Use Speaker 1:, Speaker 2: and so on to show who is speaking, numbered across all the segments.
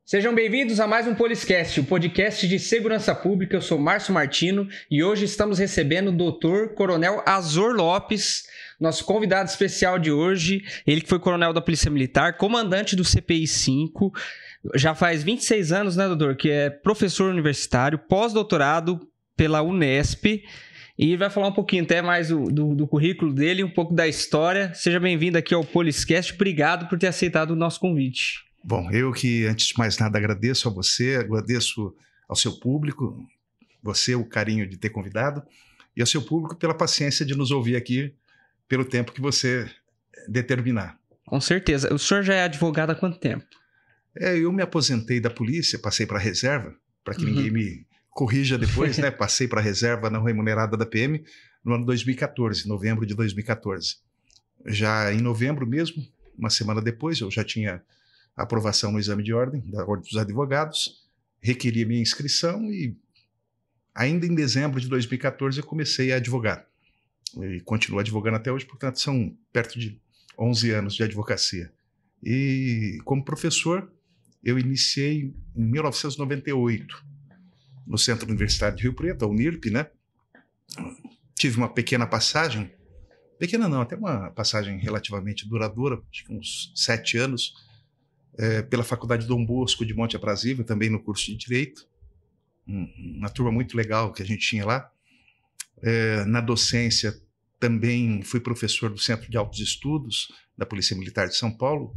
Speaker 1: Sejam bem-vindos a mais um Poliscast, o podcast de segurança pública. Eu sou Márcio Martino e hoje estamos recebendo o Dr. Coronel Azor Lopes, nosso convidado especial de hoje. Ele que foi coronel da Polícia Militar, comandante do CPI-5, já faz 26 anos, né, doutor? Que é professor universitário, pós-doutorado pela Unesp e vai falar um pouquinho até mais do currículo dele, um pouco da história. Seja bem-vindo aqui ao Poliscast. Obrigado por ter aceitado o nosso convite.
Speaker 2: Bom, eu que, antes de mais nada, agradeço a você, agradeço ao seu público, você o carinho de ter convidado, e ao seu público pela paciência de nos ouvir aqui, pelo tempo que você determinar.
Speaker 1: Com certeza. O senhor já é advogado há quanto tempo?
Speaker 2: Eu me aposentei da polícia, passei para a reserva, para que ninguém me corrija depois, né? Passei para a reserva não remunerada da PM no ano 2014, novembro de 2014. Já em novembro mesmo, uma semana depois, eu já tinha aprovação no exame de ordem, da Ordem dos Advogados, requeri minha inscrição e ainda em dezembro de 2014 eu comecei a advogar. E continuo advogando até hoje, portanto são perto de 11 anos de advocacia. E como professor, eu iniciei em 1998, no Centro Universitário de Rio Preto, a Unirp, né? Tive uma pequena passagem, pequena não, até uma passagem relativamente duradoura, acho que uns 7 anos, pela Faculdade Dom Bosco de Monte Aprazível, também no curso de Direito, uma turma muito legal que a gente tinha lá. Na docência, também fui professor do Centro de Altos Estudos da Polícia Militar de São Paulo,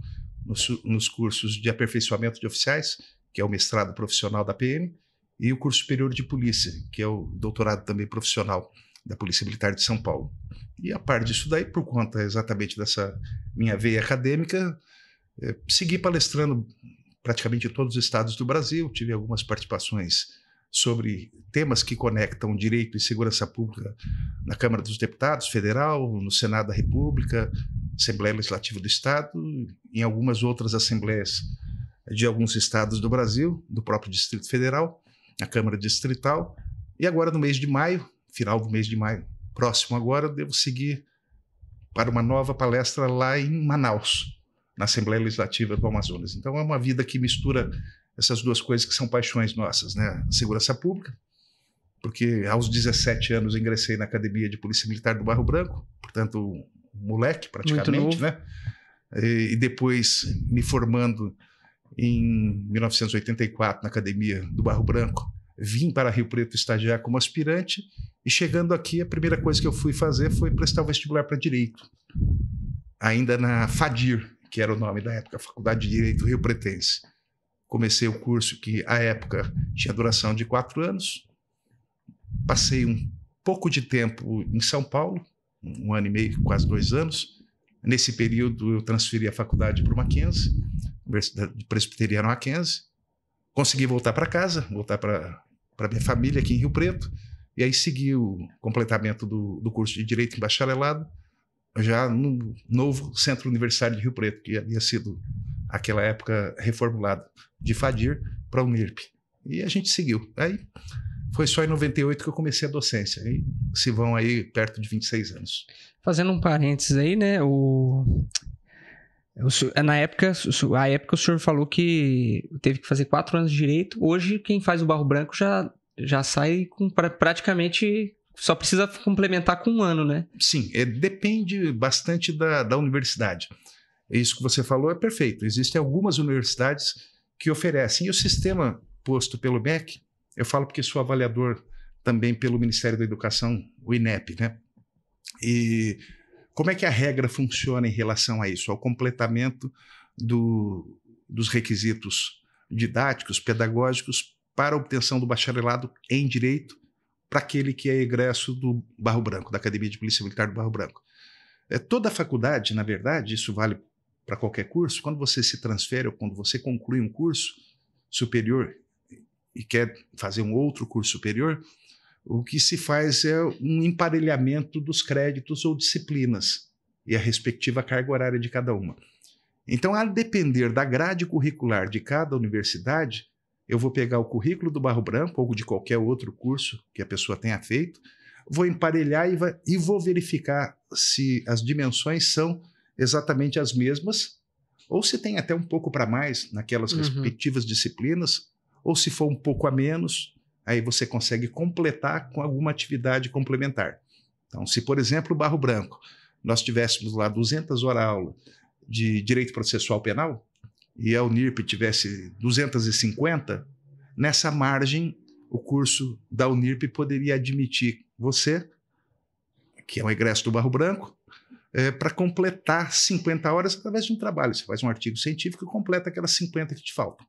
Speaker 2: nos cursos de aperfeiçoamento de oficiais, que é o mestrado profissional da PM, e o curso superior de polícia, que é o doutorado também profissional da Polícia Militar de São Paulo. E a par disso daí, por conta exatamente dessa minha veia acadêmica, segui palestrando praticamente em todos os estados do Brasil, tive algumas participações sobre temas que conectam direito e segurança pública na Câmara dos Deputados Federal, no Senado da República, Assembleia Legislativa do Estado, em algumas outras assembleias de alguns estados do Brasil, do próprio Distrito Federal, na Câmara Distrital, e agora no mês de maio, final do mês de maio, próximo agora, eu devo seguir para uma nova palestra lá em Manaus, na Assembleia Legislativa do Amazonas. Então é uma vida que mistura essas duas coisas que são paixões nossas, né? A segurança pública, porque aos 17 anos ingressei na Academia de Polícia Militar do Barro Branco, portanto, um moleque praticamente, né? E depois me formando em 1984 na Academia do Barro Branco, vim para Rio Preto estagiar como aspirante e chegando aqui a primeira coisa que eu fui fazer foi prestar o vestibular para Direito, ainda na FADIR, que era o nome da época, Faculdade de Direito Rio Pretense. Comecei o curso que, à época, tinha duração de 4 anos. Passei um pouco de tempo em São Paulo, 1 ano e meio, quase 2 anos. Nesse período, eu transferi a faculdade para o Mackenzie, Universidade Presbiteriana Mackenzie. Consegui voltar para casa, voltar para minha família aqui em Rio Preto, e aí segui o completamento do curso de Direito em Bacharelado, já no novo Centro Universitário de Rio Preto, que havia sido, naquela época, reformulado de FADIR para a Unirp. E a gente seguiu. Aí foi só em 98 que eu comecei a docência. Aí se vão aí perto de 26 anos.
Speaker 1: Fazendo um parênteses aí, né? Na época, o senhor falou que teve que fazer 4 anos de direito. Hoje, quem faz o Barro Branco já sai com praticamente... Só precisa complementar com 1 ano, né?
Speaker 2: Sim, depende bastante da universidade. Isso que você falou é perfeito. Existem algumas universidades que oferecem. E o sistema posto pelo MEC, eu falo porque sou avaliador também pelo Ministério da Educação, o INEP, né? E como é que a regra funciona em relação a isso? Ao completamento dos requisitos didáticos, pedagógicos para a obtenção do bacharelado em Direito, para aquele que é egresso do Barro Branco, da Academia de Polícia Militar do Barro Branco. Toda a faculdade, na verdade, isso vale para qualquer curso, quando você se transfere ou quando você conclui um curso superior e quer fazer um outro curso superior, o que se faz é um emparelhamento dos créditos ou disciplinas e a respectiva carga horária de cada uma. Então, a depender da grade curricular de cada universidade, eu vou pegar o currículo do Barro Branco ou de qualquer outro curso que a pessoa tenha feito, vou emparelhar e vou verificar se as dimensões são exatamente as mesmas ou se tem até um pouco para mais naquelas respectivas disciplinas, ou se for um pouco a menos, aí você consegue completar com alguma atividade complementar. Então, se, por exemplo, o Barro Branco, nós tivéssemos lá 200 horas aula de Direito Processual Penal, e a Unirp tivesse 250, nessa margem, o curso da Unirp poderia admitir você, que é o egresso do Barro Branco, para completar 50 horas através de um trabalho. Você faz um artigo científico e completa aquelas 50 que te faltam.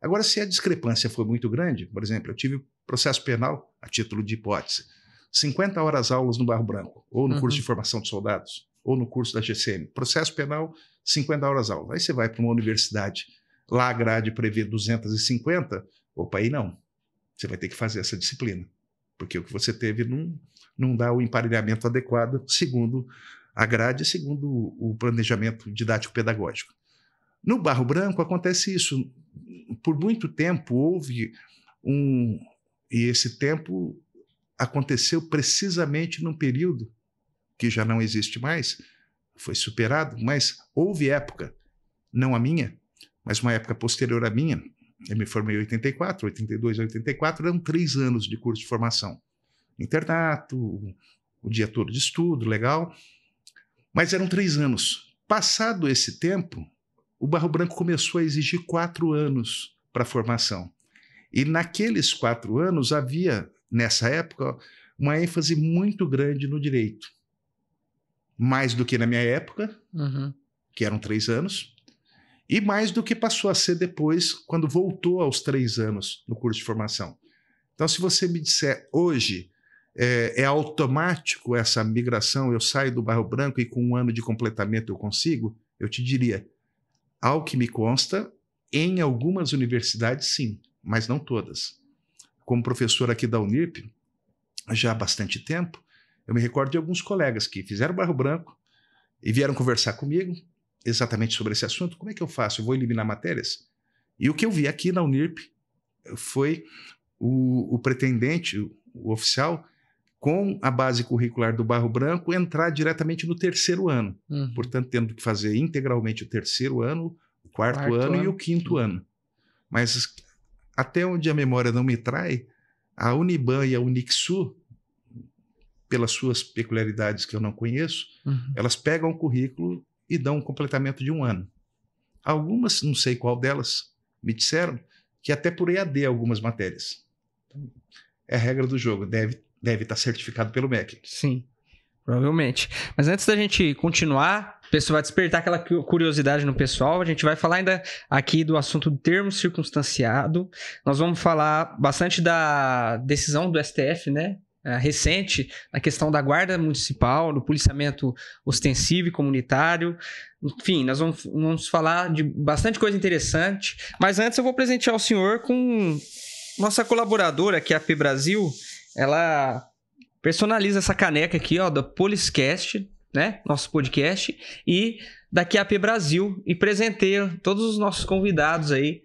Speaker 2: Agora, se a discrepância for muito grande, por exemplo, eu tive processo penal, a título de hipótese, 50 horas aulas no Barro Branco, ou no curso de formação de soldados, ou no curso da GCM. Processo penal, 50 horas aulas. Aí você vai para uma universidade, lá a grade prevê 250, opa, aí não. Você vai ter que fazer essa disciplina, porque o que você teve não dá o emparelhamento adequado, segundo a grade, segundo o planejamento didático-pedagógico. No Barro Branco acontece isso. Por muito tempo houve e esse tempo aconteceu precisamente num período que já não existe mais, foi superado, mas houve época, não a minha, mas uma época posterior à minha. Eu me formei em 84, 82 a 84, eram 3 anos de curso de formação. Internato, o dia todo de estudo, legal, mas eram 3 anos. Passado esse tempo, o Barro Branco começou a exigir 4 anos para a formação. E naqueles 4 anos havia, nessa época, uma ênfase muito grande no direito. Mais do que na minha época, que eram 3 anos, e mais do que passou a ser depois, quando voltou aos 3 anos no curso de formação. Então, se você me disser hoje, é automático essa migração, eu saio do Barro Branco e com 1 ano de completamento eu consigo, eu te diria, ao que me consta, em algumas universidades sim, mas não todas. Como professor aqui da Unirp, já há bastante tempo, eu me recordo de alguns colegas que fizeram Barro Branco e vieram conversar comigo exatamente sobre esse assunto. Como é que eu faço? Eu vou eliminar matérias? E o que eu vi aqui na Unirp foi o pretendente, o oficial, com a base curricular do Barro Branco, entrar diretamente no 3º ano. Portanto, tendo que fazer integralmente o 3º ano, o 4º ano e o 5º ano. Mas até onde a memória não me trai, a Uniban e a Unixul, pelas suas peculiaridades que eu não conheço, elas pegam o currículo e dão um completamento de 1 ano. Algumas, não sei qual delas, me disseram que até por EAD algumas matérias. Então, é a regra do jogo, deve estar certificado pelo MEC.
Speaker 1: Sim, provavelmente. Mas antes da gente continuar, o pessoal vai despertar aquela curiosidade no pessoal. A gente vai falar ainda aqui do assunto do termo circunstanciado. Nós vamos falar bastante da decisão do STF, né? Recente, na questão da guarda municipal, do policiamento ostensivo e comunitário. Enfim, nós vamos falar de bastante coisa interessante. Mas antes eu vou presentear o senhor com nossa colaboradora, que é a AP Brasil. Ela personaliza essa caneca aqui, ó, da Poliscast, né? Nosso podcast, e da AP Brasil, e presenteia todos os nossos convidados aí,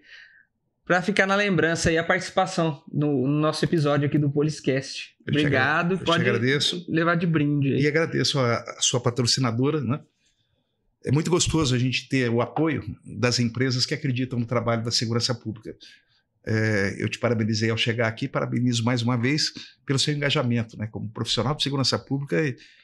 Speaker 1: para ficar na lembrança aí a participação no nosso episódio aqui do Poliscast. Obrigado.
Speaker 2: Eu te agradeço.
Speaker 1: Levar de brinde aí.
Speaker 2: E agradeço a sua patrocinadora, né? É muito gostoso a gente ter o apoio das empresas que acreditam no trabalho da segurança pública. Eu te parabenizei ao chegar aqui, parabenizo mais uma vez pelo seu engajamento, né, como profissional de segurança pública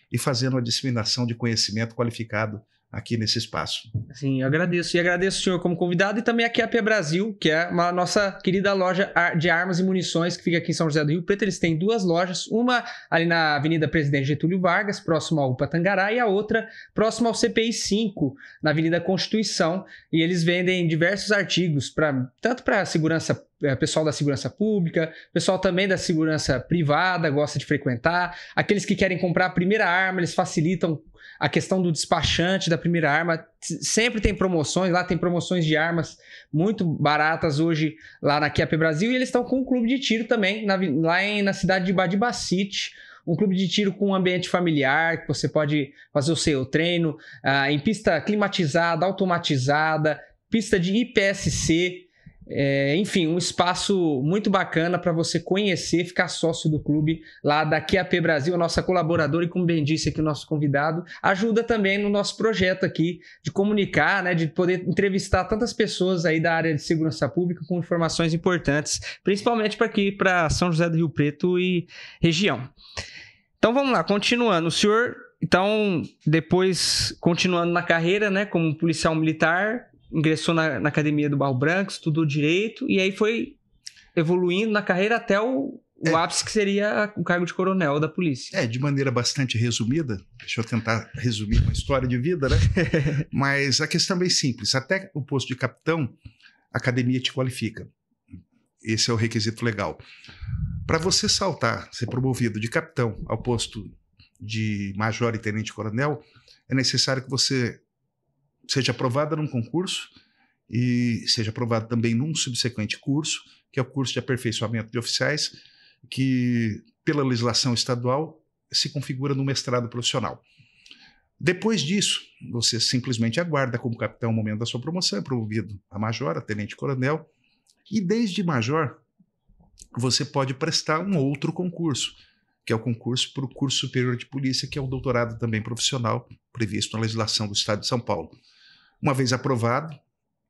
Speaker 2: e fazendo a disseminação de conhecimento qualificado aqui nesse espaço.
Speaker 1: Sim, eu agradeço. E agradeço o senhor como convidado e também aqui a AP Brasil, que é uma nossa querida loja de armas e munições que fica aqui em São José do Rio Preto. Eles têm 2 lojas, uma ali na Avenida Presidente Getúlio Vargas, próximo ao UPA Tangará, e a outra próximo ao CPI 5, na Avenida Constituição. E eles vendem diversos artigos, tanto para segurança, pessoal da segurança pública, pessoal também da segurança privada, gosta de frequentar. Aqueles que querem comprar a primeira arma, eles facilitam a questão do despachante da primeira arma. Sempre tem promoções, lá tem promoções de armas muito baratas hoje lá na AP Brasil, e eles estão com um clube de tiro também, na cidade de Badibacite, um clube de tiro com um ambiente familiar, que você pode fazer o seu treino em pista climatizada, automatizada, pista de IPSC, Enfim, um espaço muito bacana para você conhecer, ficar sócio do clube lá da QAP Brasil, a nossa colaboradora, e como bem disse aqui o nosso convidado, ajuda também no nosso projeto aqui de comunicar, né, de poder entrevistar tantas pessoas aí da área de segurança pública com informações importantes, principalmente para aqui, para São José do Rio Preto e região. Então vamos lá, continuando. O senhor, então, depois, continuando na carreira, né, como policial militar, ingressou na Academia do Barro Branco, estudou Direito, e aí foi evoluindo na carreira até o ápice, que seria o cargo de coronel da polícia.
Speaker 2: De maneira bastante resumida, deixa eu tentar resumir uma história de vida, né? Mas a questão é bem simples. Até o posto de capitão, a academia te qualifica. Esse é o requisito legal. Para você saltar, ser promovido de capitão ao posto de major e tenente-coronel, é necessário que você seja aprovada num concurso e seja aprovado também num subsequente curso, que é o curso de aperfeiçoamento de oficiais, que, pela legislação estadual, se configura no mestrado profissional. Depois disso, você simplesmente aguarda como capitão o momento da sua promoção, é promovido a major, a tenente-coronel, e desde major você pode prestar um outro concurso, que é o concurso para o curso superior de polícia, que é o doutorado também profissional, previsto na legislação do Estado de São Paulo. Uma vez aprovado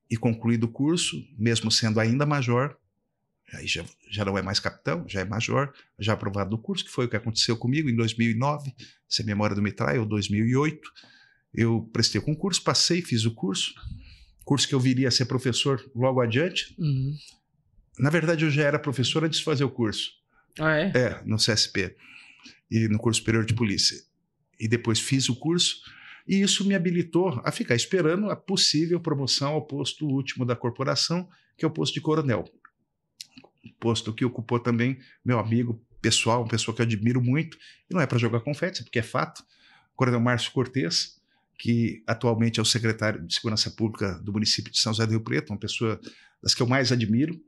Speaker 2: e concluído o curso, mesmo sendo ainda major, aí já não é mais capitão, já é major, já aprovado o curso, que foi o que aconteceu comigo em 2009, se a memória não me trai, ou 2008. Eu prestei o concurso, passei, fiz o curso que eu viria a ser professor logo adiante.
Speaker 1: Uhum.
Speaker 2: Na verdade, eu já era professor antes de fazer o curso.
Speaker 1: Ah, é?
Speaker 2: No CSP e no curso superior de polícia. E depois fiz o curso. E isso me habilitou a ficar esperando a possível promoção ao posto último da corporação, que é o posto de coronel. Posto que ocupou também meu amigo pessoal, uma pessoa que eu admiro muito, e não é para jogar confete, porque é fato, o coronel Márcio Cortez, que atualmente é o secretário de Segurança Pública do município de São José do Rio Preto, uma pessoa das que eu mais admiro,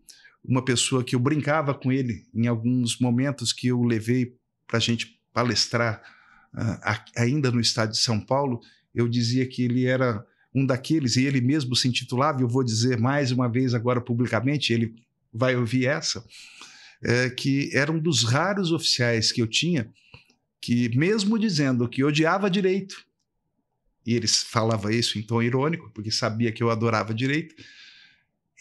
Speaker 2: uma pessoa que eu brincava com ele em alguns momentos que eu levei para a gente palestrar ainda no estado de São Paulo. Eu dizia que ele era um daqueles, e ele mesmo se intitulava, e eu vou dizer mais uma vez agora publicamente, ele vai ouvir essa, que era um dos raros oficiais que eu tinha, que mesmo dizendo que odiava direito, e ele falava isso em tom irônico, porque sabia que eu adorava direito,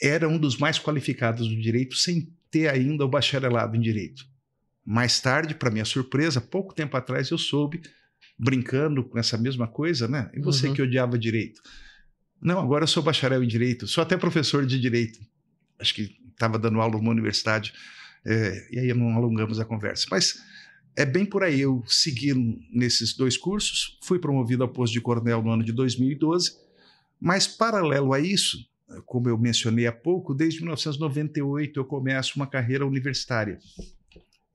Speaker 2: era um dos mais qualificados do direito, sem ter ainda o bacharelado em direito. Mais tarde, para minha surpresa, pouco tempo atrás eu soube, brincando com essa mesma coisa, né? E você que odiava direito? Não, agora eu sou bacharel em direito, sou até professor de direito. Acho que estava dando aula numa universidade, e aí não alongamos a conversa. Mas é bem por aí, eu segui nesses dois cursos, fui promovido ao posto de coronel no ano de 2012, mas paralelo a isso, como eu mencionei há pouco, desde 1998 eu começo uma carreira universitária.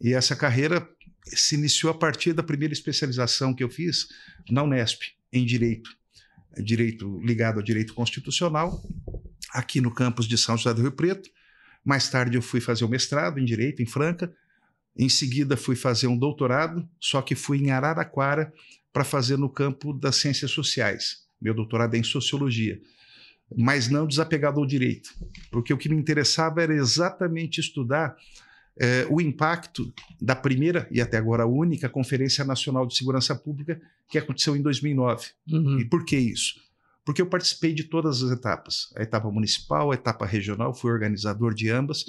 Speaker 2: E essa carreira se iniciou a partir da primeira especialização que eu fiz na Unesp, em Direito. Direito ligado ao Direito Constitucional, aqui no campus de São José do Rio Preto. Mais tarde eu fui fazer o mestrado em Direito, em Franca. Em seguida fui fazer um doutorado, só que fui em Araraquara para fazer no campo das Ciências Sociais. Meu doutorado é em Sociologia, mas não desapegado ao direito, porque o que me interessava era exatamente estudar o impacto da primeira e até agora única Conferência Nacional de Segurança Pública, que aconteceu em 2009. E por que isso? Porque eu participei de todas as etapas, a etapa municipal, a etapa regional, fui organizador de ambas,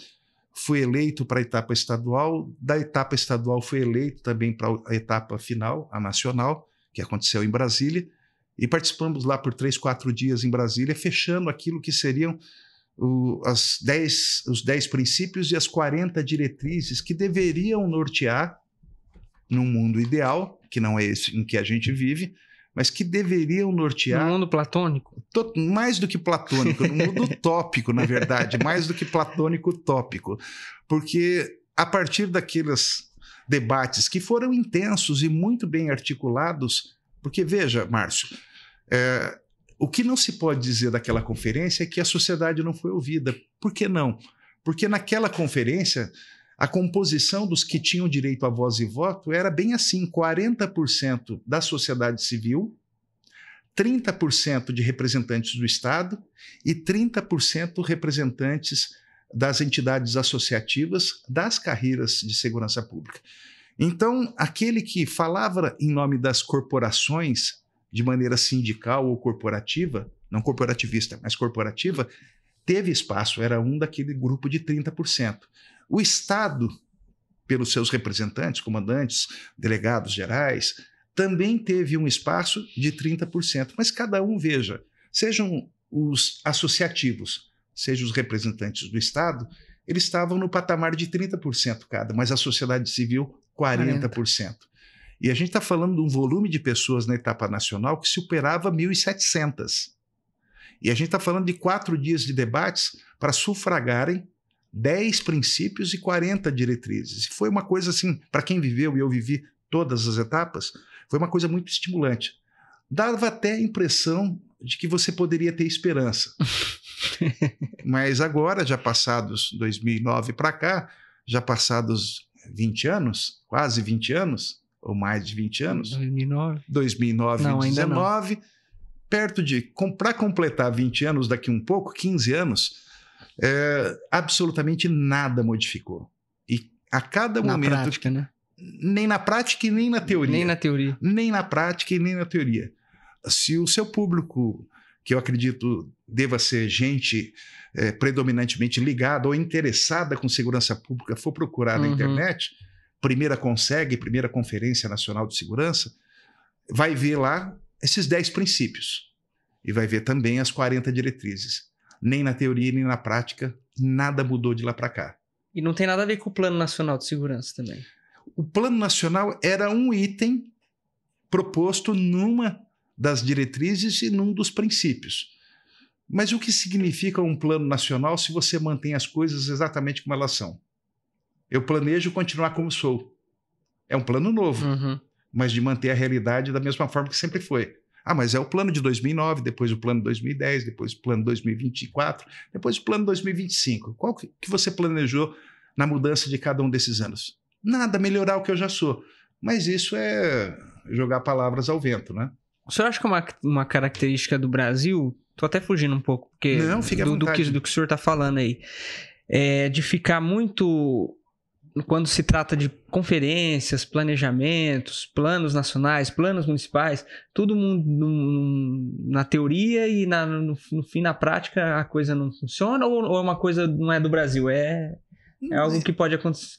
Speaker 2: fui eleito para a etapa estadual, da etapa estadual fui eleito também para a etapa final, a nacional, que aconteceu em Brasília, e participamos lá por 3, 4 dias em Brasília, fechando aquilo que seriam os 10 princípios e as 40 diretrizes que deveriam nortear, num mundo ideal, que não é esse em que a gente vive, mas que deveriam nortear...
Speaker 1: No mundo platônico?
Speaker 2: Mais do que platônico, no mundo utópico, na verdade, mais do que platônico, utópico. Porque a partir daqueles debates que foram intensos e muito bem articulados, porque veja, Márcio, o que não se pode dizer daquela conferência é que a sociedade não foi ouvida. Por que não? Porque naquela conferência, a composição dos que tinham direito a voz e voto era bem assim, 40% da sociedade civil, 30% de representantes do Estado e 30% representantes das entidades associativas das carreiras de segurança pública. Então, aquele que falava em nome das corporações, de maneira sindical ou corporativa, não corporativista, mas corporativa, teve espaço, era um daquele grupo de 30%. O Estado, pelos seus representantes, comandantes, delegados gerais, também teve um espaço de 30%. Mas cada um, veja, sejam os associativos, sejam os representantes do Estado, eles estavam no patamar de 30% cada, mas a sociedade civil, 40%. E a gente está falando de um volume de pessoas na etapa nacional que superava 1.700. E a gente está falando de 4 dias de debates para sufragarem 10 princípios e 40 diretrizes. E foi uma coisa assim, para quem viveu, e eu vivi todas as etapas, foi uma coisa muito estimulante. Dava até a impressão de que você poderia ter esperança. Mas agora, já passados 2009 para cá, já passados 20 anos, quase 20 anos, ou mais de 20 anos.
Speaker 1: 2009
Speaker 2: não, 2019, perto de, para completar 20 anos daqui um pouco, 15 anos, absolutamente nada modificou. E a cada momento...
Speaker 1: Na prática, né?
Speaker 2: Nem na prática e nem na teoria.
Speaker 1: Nem na teoria.
Speaker 2: Nem na prática e nem na teoria. Se o seu público, que eu acredito deva ser gente predominantemente ligada ou interessada com segurança pública, for procurar na internet, Primeira Conferência Nacional de Segurança, vai ver lá esses 10 princípios. E vai ver também as 40 diretrizes. Nem na teoria, nem na prática, nada mudou de lá para cá.
Speaker 1: E não tem nada a ver com o Plano Nacional de Segurança também.
Speaker 2: O Plano Nacional era um item proposto numa das diretrizes e num dos princípios. Mas o que significa um plano nacional se você mantém as coisas exatamente como elas são? Eu planejo continuar como sou. É um plano novo, mas de manter a realidade da mesma forma que sempre foi. Ah, mas é o plano de 2009, depois o plano de 2010, depois o plano de 2024, depois o plano de 2025. Qual que você planejou na mudança de cada um desses anos? Nada, melhorar o que eu já sou. Mas isso é jogar palavras ao vento, né?
Speaker 1: O senhor acha que é uma característica do Brasil? Tô até fugindo um pouco, porque
Speaker 2: não, fique à vontade.
Speaker 1: do que o senhor está falando aí. De ficar muito... Quando se trata de conferências, planejamentos, planos nacionais, planos municipais, todo mundo na teoria e no fim, na prática, a coisa não funciona ou é uma coisa não é do Brasil? É algo que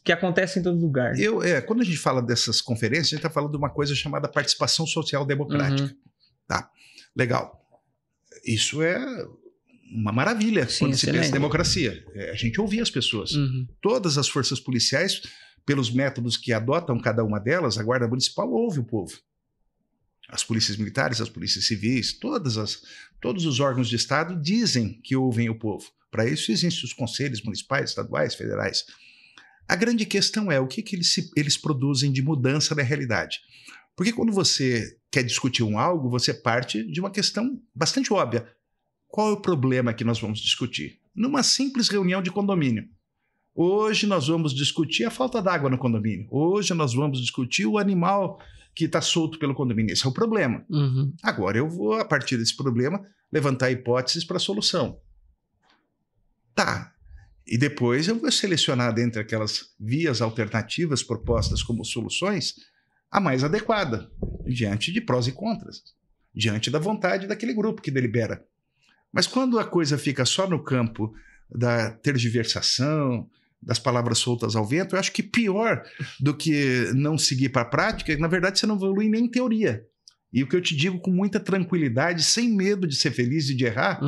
Speaker 1: que acontece em todo lugar. Né?
Speaker 2: Quando a gente fala dessas conferências, a gente está falando de uma coisa chamada participação social democrática. Tá, legal. Isso é uma maravilha. Sim, quando se pensa em democracia. A gente ouvia as pessoas. Todas as forças policiais, pelos métodos que adotam cada uma delas, a Guarda Municipal ouve o povo. As polícias militares, as polícias civis, todos os órgãos de Estado dizem que ouvem o povo. Para isso existem os conselhos municipais, estaduais, federais. A grande questão é o que eles produzem de mudança na realidade. Porque quando você quer discutir algo, você parte de uma questão bastante óbvia. Qual é o problema que nós vamos discutir? Numa simples reunião de condomínio. Hoje nós vamos discutir a falta d'água no condomínio. Hoje nós vamos discutir o animal que está solto pelo condomínio. Esse é o problema. Agora eu vou, a partir desse problema, levantar hipóteses para a solução. Tá. E depois eu vou selecionar dentre aquelas vias alternativas propostas como soluções a mais adequada, diante de prós e contras, diante da vontade daquele grupo que delibera. Mas quando a coisa fica só no campo da tergiversação, das palavras soltas ao vento, eu acho que pior do que não seguir para a prática, na verdade você não evolui nem em teoria. E o que eu te digo com muita tranquilidade, sem medo de ser feliz e de errar,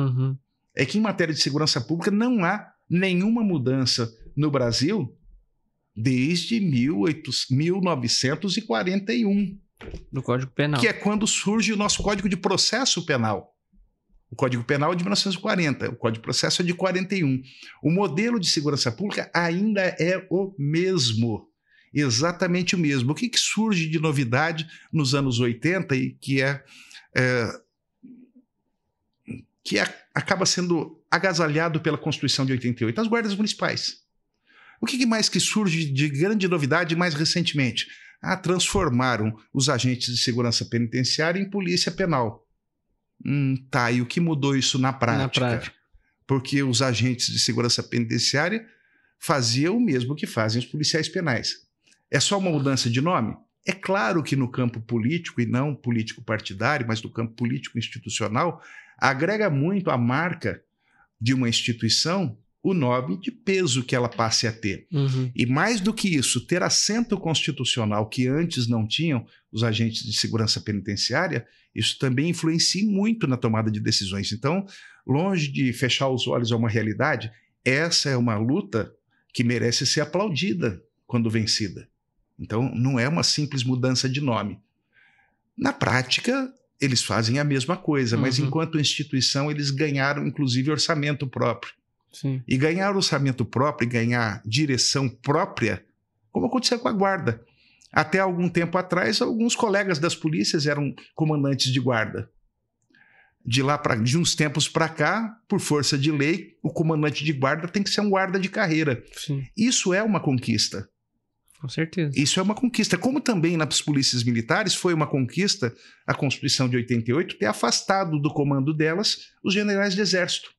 Speaker 2: é que em matéria de segurança pública não há nenhuma mudança no Brasil desde 1941.
Speaker 1: No Código Penal.
Speaker 2: Que é quando surge o nosso Código de Processo Penal. O Código Penal é de 1940, o Código de Processo é de 41. O modelo de segurança pública ainda é o mesmo, exatamente o mesmo. O que surge de novidade nos anos 80 e acaba sendo agasalhado pela Constituição de 88? As guardas municipais. O que mais que surge de grande novidade mais recentemente? Transformaram os agentes de segurança penitenciária em polícia penal. Tá, e o que mudou isso na prática? porque os agentes de segurança penitenciária faziam o mesmo que fazem os policiais penais. É só uma mudança de nome? É claro que no campo político, e não político partidário, mas no campo político institucional, agrega muito a marca de uma instituição o nome de peso que ela passe a ter.
Speaker 1: Uhum.
Speaker 2: E mais do que isso, ter assento constitucional que antes não tinham os agentes de segurança penitenciária, isso também influencia muito na tomada de decisões. Então, longe de fechar os olhos a uma realidade, essa é uma luta que merece ser aplaudida quando vencida. Então, não é uma simples mudança de nome. Na prática, eles fazem a mesma coisa, mas enquanto instituição, eles ganharam, inclusive, orçamento próprio.
Speaker 1: Sim.
Speaker 2: E ganhar orçamento próprio e ganhar direção própria, como aconteceu com a guarda. Até algum tempo atrás, alguns colegas das polícias eram comandantes de guarda. De uns tempos para cá, por força de lei, o comandante de guarda tem que ser um guarda de carreira.
Speaker 1: Sim.
Speaker 2: Isso é uma conquista.
Speaker 1: Com certeza.
Speaker 2: Isso é uma conquista. Como também nas polícias militares foi uma conquista a Constituição de 88 ter afastado do comando delas os generais de exército.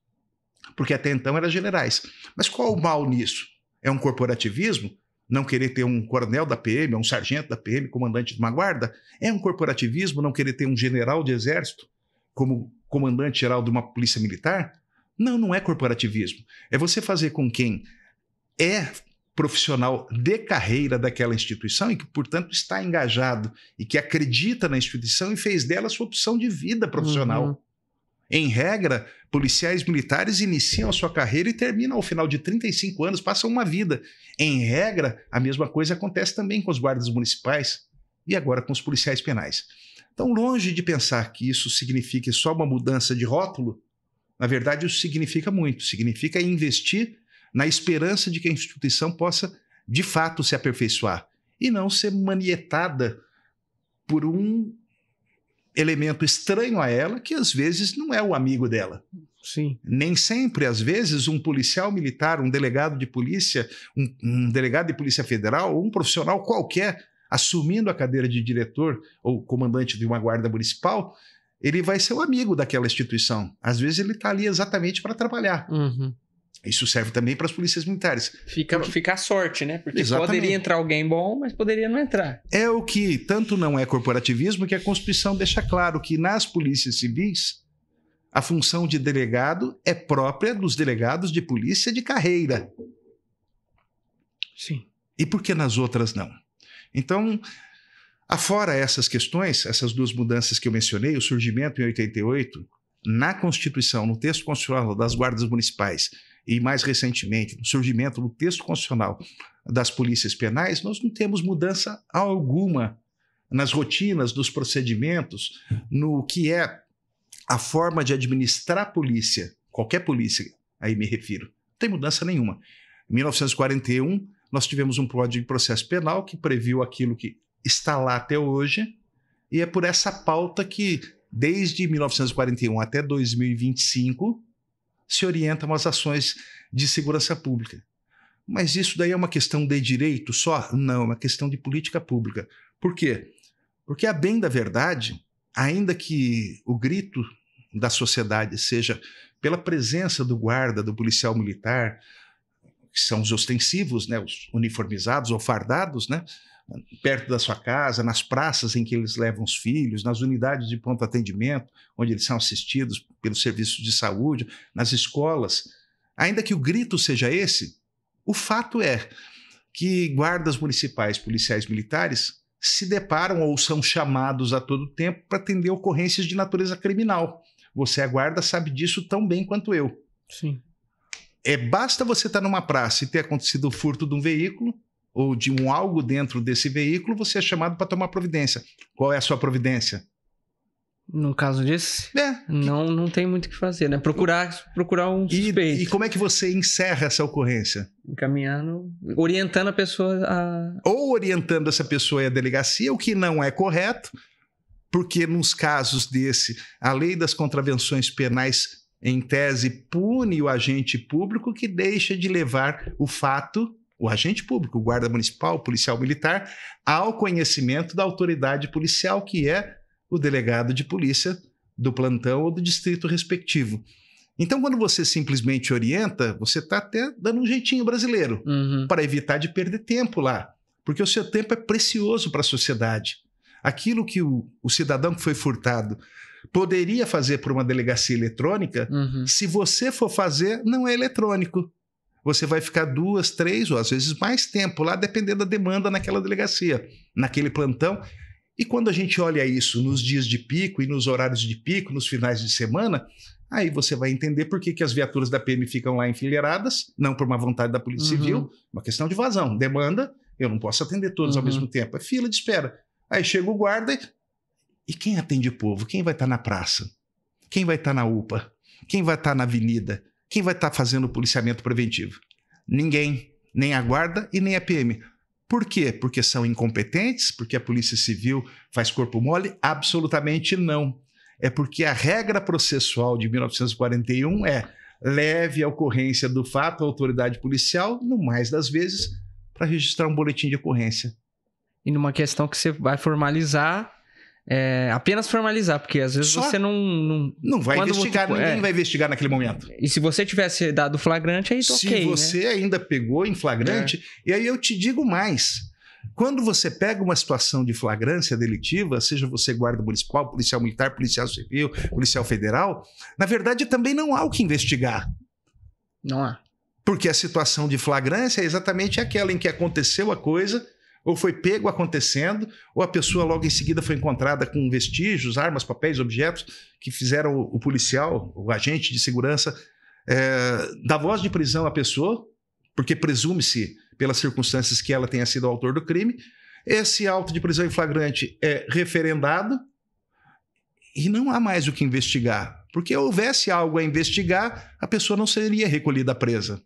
Speaker 2: Porque até então eram generais. Mas qual o mal nisso? É um corporativismo? Não querer ter um coronel da PM, um sargento da PM, comandante de uma guarda? É um corporativismo não querer ter um general de exército como comandante-geral de uma polícia militar? Não, não é corporativismo. É você fazer com quem é profissional de carreira daquela instituição e que, portanto, está engajado e que acredita na instituição e fez dela sua opção de vida profissional. Em regra, policiais militares iniciam a sua carreira e terminam ao final de 35 anos, passam uma vida. Em regra, a mesma coisa acontece também com os guardas municipais e agora com os policiais penais. Então, longe de pensar que isso signifique só uma mudança de rótulo, na verdade, isso significa muito. Significa investir na esperança de que a instituição possa, de fato, se aperfeiçoar e não ser manietada por um elemento estranho a ela, que às vezes não é o amigo dela.
Speaker 1: Sim.
Speaker 2: Nem sempre, às vezes, um policial militar, um delegado de polícia, um delegado de polícia federal ou um profissional qualquer assumindo a cadeira de diretor ou comandante de uma guarda municipal, ele vai ser o amigo daquela instituição. Às vezes ele está ali exatamente para trabalhar. Isso serve também para as polícias militares.
Speaker 1: Fica a sorte, né? Porque
Speaker 2: Exatamente.
Speaker 1: poderia entrar alguém bom, mas poderia não entrar.
Speaker 2: É o que tanto não é corporativismo que a Constituição deixa claro que nas polícias civis a função de delegado é própria dos delegados de polícia de carreira.
Speaker 1: Sim.
Speaker 2: E por que nas outras não? Então, afora essas questões, essas duas mudanças que eu mencionei, o surgimento em 88, na Constituição, no texto constitucional das guardas municipais, e mais recentemente, no surgimento do texto constitucional das polícias penais, nós não temos mudança alguma nas rotinas, nos procedimentos, no que é a forma de administrar a polícia, qualquer polícia, aí me refiro. Não tem mudança nenhuma. Em 1941, nós tivemos um Código de Processo Penal que previu aquilo que está lá até hoje, e é por essa pauta que, desde 1941 até 2025, se orientam as ações de segurança pública. Mas isso daí é uma questão de direito só? Não, é uma questão de política pública. Por quê? Porque, a bem da verdade, ainda que o grito da sociedade seja pela presença do guarda, do policial militar, que são os ostensivos, né, os uniformizados ou fardados, né, perto da sua casa, nas praças em que eles levam os filhos, nas unidades de pronto atendimento, onde eles são assistidos pelos serviços de saúde, nas escolas. Ainda que o grito seja esse, o fato é que guardas municipais, policiais militares, se deparam ou são chamados a todo tempo para atender ocorrências de natureza criminal. Você, a guarda, sabe disso tão bem quanto eu.
Speaker 1: Sim.
Speaker 2: Basta você estar numa praça e ter acontecido o furto de um veículo ou de algo dentro desse veículo, você é chamado para tomar providência. Qual é a sua providência?
Speaker 1: No caso desse, não tem muito o que fazer, né? Procurar um suspeito.
Speaker 2: E como é que você encerra essa ocorrência?
Speaker 1: Encaminhando, orientando a pessoa a...
Speaker 2: Ou orientando essa pessoa à delegacia, o que não é correto, porque nos casos desse, a lei das contravenções penais, em tese, pune o agente público que deixa de levar o fato, o agente público, o guarda municipal, o policial militar, ao conhecimento da autoridade policial, que é o delegado de polícia do plantão ou do distrito respectivo. Então, quando você simplesmente orienta, você está até dando um jeitinho brasileiro para evitar de perder tempo lá. Porque o seu tempo é precioso para a sociedade. Aquilo que o cidadão que foi furtado poderia fazer por uma delegacia eletrônica, se você for fazer, não é eletrônico. Você vai ficar 2, 3 ou às vezes mais tempo lá, dependendo da demanda naquela delegacia, naquele plantão. E quando a gente olha isso nos dias de pico e nos horários de pico, nos finais de semana, aí você vai entender por que as viaturas da PM ficam lá enfileiradas, não por uma vontade da Polícia Civil, uma questão de vazão, demanda, eu não posso atender todos ao mesmo tempo, é fila de espera. Aí chega o guarda e quem atende o povo? Quem vai estar na praça? Quem vai estar na UPA? Quem vai estar na avenida? Quem vai estar fazendo o policiamento preventivo? Ninguém, nem a guarda e nem a PM. Por quê? Porque são incompetentes? Porque a Polícia Civil faz corpo mole? Absolutamente não. É porque a regra processual de 1941 é leve a ocorrência do fato à autoridade policial, no mais das vezes, para registrar um boletim de ocorrência.
Speaker 1: E numa questão que você vai formalizar, apenas formalizar, porque às vezes você não
Speaker 2: vai investigar, ninguém vai investigar naquele momento.
Speaker 1: E se você tivesse dado flagrante, aí
Speaker 2: se
Speaker 1: ok,
Speaker 2: você ainda pegou em flagrante, e aí eu te digo mais. Quando você pega uma situação de flagrância delitiva, seja você guarda municipal, policial militar, policial civil, policial federal, na verdade também não há o que investigar.
Speaker 1: Não há.
Speaker 2: Porque a situação de flagrância é exatamente aquela em que aconteceu a coisa, ou foi pego acontecendo, ou a pessoa logo em seguida foi encontrada com vestígios, armas, papéis, objetos que fizeram o policial, o agente de segurança, dar voz de prisão à pessoa, porque presume-se, pelas circunstâncias, que ela tenha sido o autor do crime. Esse auto de prisão em flagrante é referendado e não há mais o que investigar. Porque houvesse algo a investigar, a pessoa não seria recolhida presa.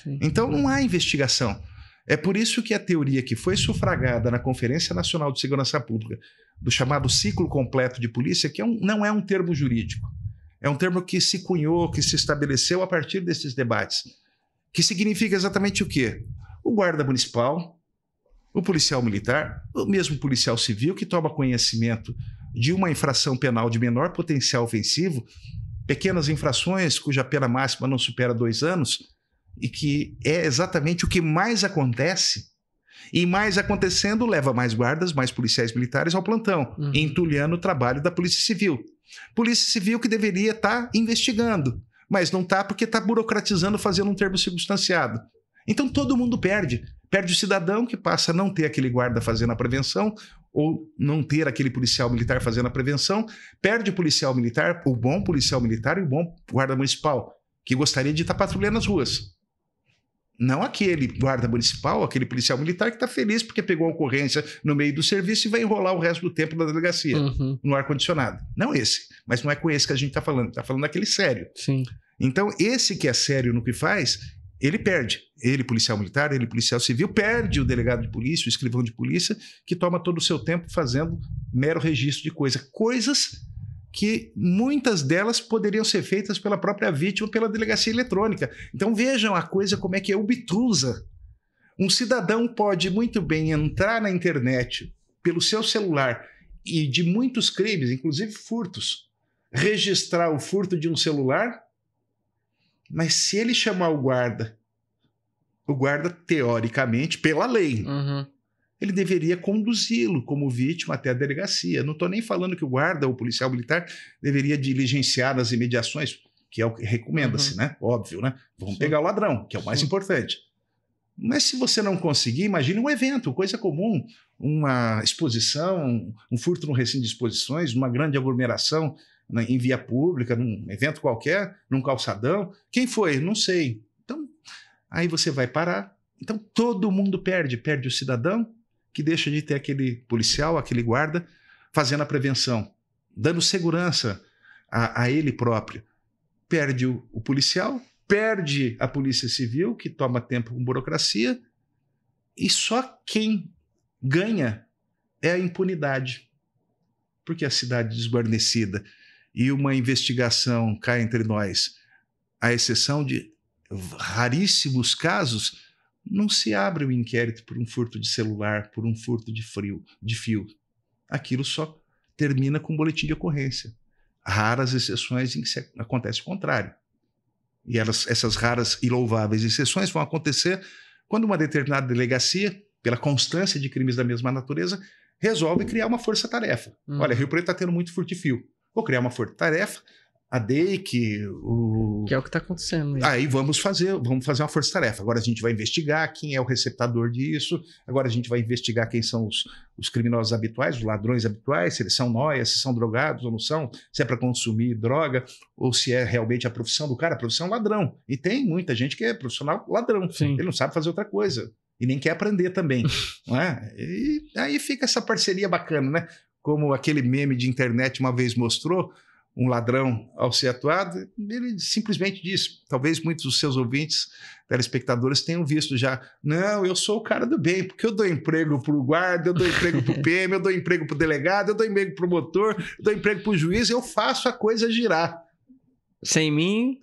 Speaker 1: Sim.
Speaker 2: Então não há investigação. É por isso que a teoria que foi sufragada na Conferência Nacional de Segurança Pública, do chamado ciclo completo de polícia, que não é um termo jurídico, é um termo que se cunhou, que se estabeleceu a partir desses debates, que significa exatamente o quê? O guarda municipal, o policial militar, o mesmo policial civil que toma conhecimento de uma infração penal de menor potencial ofensivo, pequenas infrações cuja pena máxima não supera 2 anos, e que é exatamente o que mais acontece, e mais acontecendo leva mais guardas, mais policiais militares ao plantão, entulhando o trabalho da Polícia Civil. Polícia Civil que deveria estar investigando, mas não está porque está burocratizando, fazendo um termo circunstanciado. Então todo mundo perde. Perde o cidadão que passa a não ter aquele guarda fazendo a prevenção, ou não ter aquele policial militar fazendo a prevenção. Perde o policial militar, o bom policial militar e o bom guarda municipal, que gostaria de estar patrulhando as ruas. Não aquele guarda municipal, aquele policial militar que está feliz porque pegou a ocorrência no meio do serviço e vai enrolar o resto do tempo na delegacia, no ar-condicionado. Não esse, mas não é com esse que a gente está falando. Está falando daquele sério.
Speaker 1: Sim.
Speaker 2: Então, esse que é sério no que faz, ele perde. Ele, policial militar, ele, policial civil, perde o delegado de polícia, o escrivão de polícia, que toma todo o seu tempo fazendo mero registro de coisas que muitas delas poderiam ser feitas pela própria vítima, pela delegacia eletrônica. Então vejam a coisa como é que é obtusa. Um cidadão pode muito bem entrar na internet pelo seu celular e de muitos crimes, inclusive furtos, registrar o furto de um celular, mas se ele chamar o guarda, teoricamente, pela lei, ele deveria conduzi-lo como vítima até a delegacia. Não estou nem falando que o guarda ou o policial militar deveria diligenciar nas imediações, que é o que recomenda-se, né? Óbvio, né? Vamos pegar o ladrão, que é o mais importante. Mas se você não conseguir, imagine um evento, coisa comum, uma exposição, um furto no recinto de exposições, uma grande aglomeração em via pública, num evento qualquer, num calçadão. Quem foi? Não sei. Então, aí você vai parar. Então, todo mundo perde. Perde o cidadão, que deixa de ter aquele policial, aquele guarda, fazendo a prevenção, dando segurança a ele próprio. Perde o policial, perde a Polícia Civil, que toma tempo com burocracia, e só quem ganha é a impunidade. Porque a cidade desguarnecida e uma investigação cá entre nós, à exceção de raríssimos casos, não se abre o inquérito por um furto de celular, por um furto de fio. Aquilo só termina com boletim de ocorrência. raras exceções em que acontece o contrário. E essas raras e louváveis exceções vão acontecer quando uma determinada delegacia, pela constância de crimes da mesma natureza, resolve criar uma força-tarefa. Olha, Rio Preto está tendo muito furto-fio. Vou criar uma força-tarefa, a DEIC,
Speaker 1: que é o que está acontecendo.
Speaker 2: Aí vamos fazer uma força-tarefa. Agora a gente vai investigar quem é o receptador disso, agora a gente vai investigar quem são os criminosos habituais, os ladrões habituais, se eles são nóias, se são drogados ou não são, se é para consumir droga, ou se é realmente a profissão do cara, a profissão ladrão. E tem muita gente que é profissional ladrão.
Speaker 1: Sim.
Speaker 2: Ele não sabe fazer outra coisa. E nem quer aprender também. Não é? E aí fica essa parceria bacana, né? Como aquele meme de internet uma vez mostrou, um ladrão ao ser atuado, ele simplesmente disse, talvez muitos dos seus ouvintes, telespectadores, tenham visto já, não, eu sou o cara do bem, porque eu dou emprego para o guarda, eu dou emprego para o PM, eu dou emprego para o delegado, eu dou emprego para o promotor, eu dou emprego para o juiz, eu faço a coisa girar.
Speaker 1: Sem mim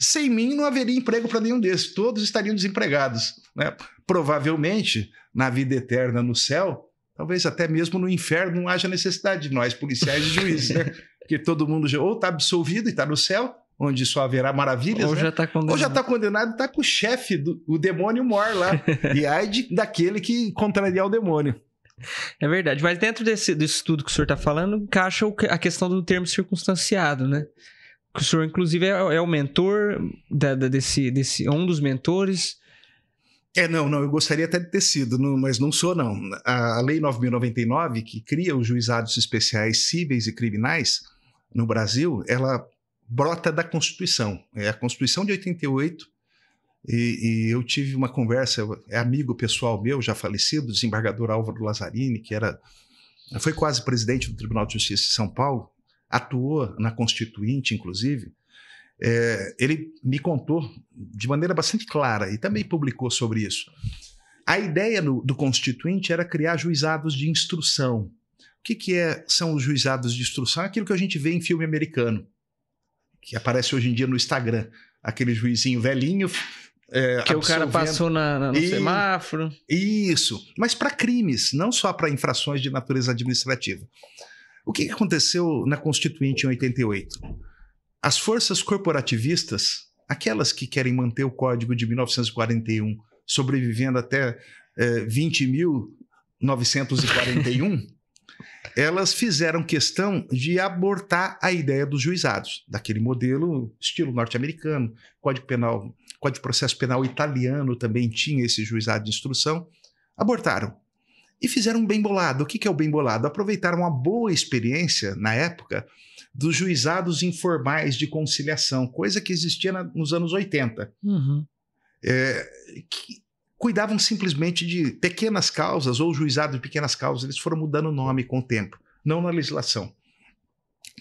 Speaker 2: não haveria emprego para nenhum desses, todos estariam desempregados, né? Provavelmente, na vida eterna no céu, talvez até mesmo no inferno não haja necessidade de nós, policiais e juízes, né? Porque todo mundo já ou está absolvido e está no céu, onde só haverá maravilhas,
Speaker 1: ou
Speaker 2: né?
Speaker 1: já está condenado.
Speaker 2: Ou já está condenado e está com o chefe, o demônio mor lá. E ai daquele que contrariar o demônio.
Speaker 1: É verdade, mas dentro desse estudo que o senhor está falando, encaixa a questão do termo circunstanciado, né? Que o senhor, inclusive, é o mentor desse um dos mentores.
Speaker 2: Não, eu gostaria até de ter sido, mas não sou, não. A Lei 9.099, que cria os juizados especiais cíveis e criminais no Brasil, ela brota da Constituição. É a Constituição de 88, e eu tive uma conversa, amigo pessoal meu, já falecido, o desembargador Álvaro Lazzarini, que foi quase presidente do Tribunal de Justiça de São Paulo, atuou na Constituinte, inclusive. Ele me contou de maneira bastante clara e também publicou sobre isso. A ideia do Constituinte era criar juizados de instrução. O que são os juizados de instrução? É aquilo que a gente vê em filme americano, que aparece hoje em dia no Instagram. Aquele juizinho velhinho.
Speaker 1: Que o cara passou no semáforo.
Speaker 2: Isso, mas para crimes, não só para infrações de natureza administrativa. O que aconteceu na Constituinte em 88? As forças corporativistas, aquelas que querem manter o Código de 1941 sobrevivendo até 20.941, elas fizeram questão de abortar a ideia dos juizados, daquele modelo estilo norte-americano. Código de Processo Penal italiano também tinha esse juizado de instrução. Abortaram. E fizeram um bem bolado. O que é o bem bolado? Aproveitaram a boa experiência, na época, dos juizados informais de conciliação, coisa que existia nos anos 80. Que cuidavam simplesmente de pequenas causas, ou juizados de pequenas causas. Eles foram mudando o nome com o tempo, não na legislação.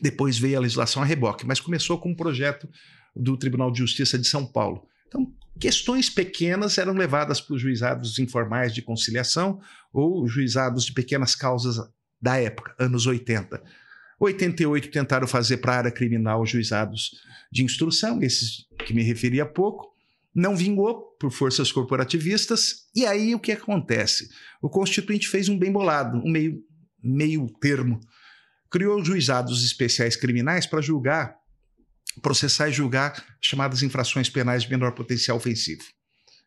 Speaker 2: Depois veio a legislação a reboque, mas começou com um projeto do Tribunal de Justiça de São Paulo. Então, questões pequenas eram levadas para os juizados informais de conciliação ou juizados de pequenas causas da época, anos 80. 88 tentaram fazer para a área criminal juizados de instrução, esses que me referi há pouco. Não vingou por forças corporativistas. E aí o que acontece? O Constituinte fez um bem bolado, um meio termo. Criou juizados especiais criminais para processar e julgar chamadas infrações penais de menor potencial ofensivo.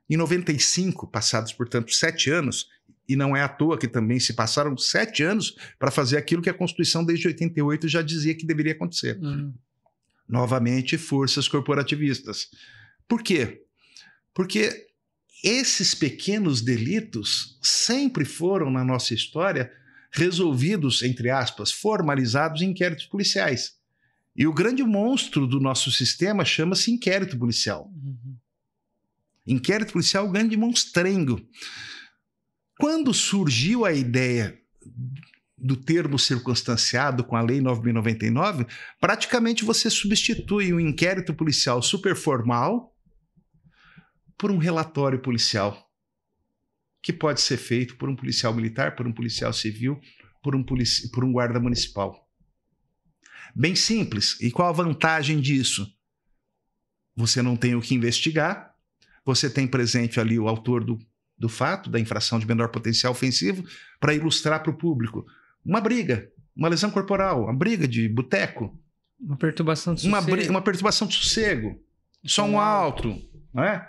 Speaker 2: Em 95, passados, portanto, 7 anos, e não é à toa que também se passaram 7 anos para fazer aquilo que a Constituição desde 88 já dizia que deveria acontecer. Novamente, forças corporativistas. Por quê? Porque esses pequenos delitos sempre foram, na nossa história, resolvidos, entre aspas, formalizados em inquéritos policiais. E o grande monstro do nosso sistema chama-se inquérito policial. Inquérito policial é o grande monstrengo. Quando surgiu a ideia do termo circunstanciado com a Lei 9.099, praticamente você substitui um inquérito policial superformal por um relatório policial, que pode ser feito por um policial militar, por um policial civil, por um guarda municipal. Bem simples. E qual a vantagem disso? Você não tem o que investigar, você tem presente ali o autor do fato, da infração de menor potencial ofensivo, para ilustrar para o público. Uma briga, uma lesão corporal, uma briga de boteco.
Speaker 1: Uma perturbação de sossego.
Speaker 2: Uma perturbação de sossego. Som alto, não é?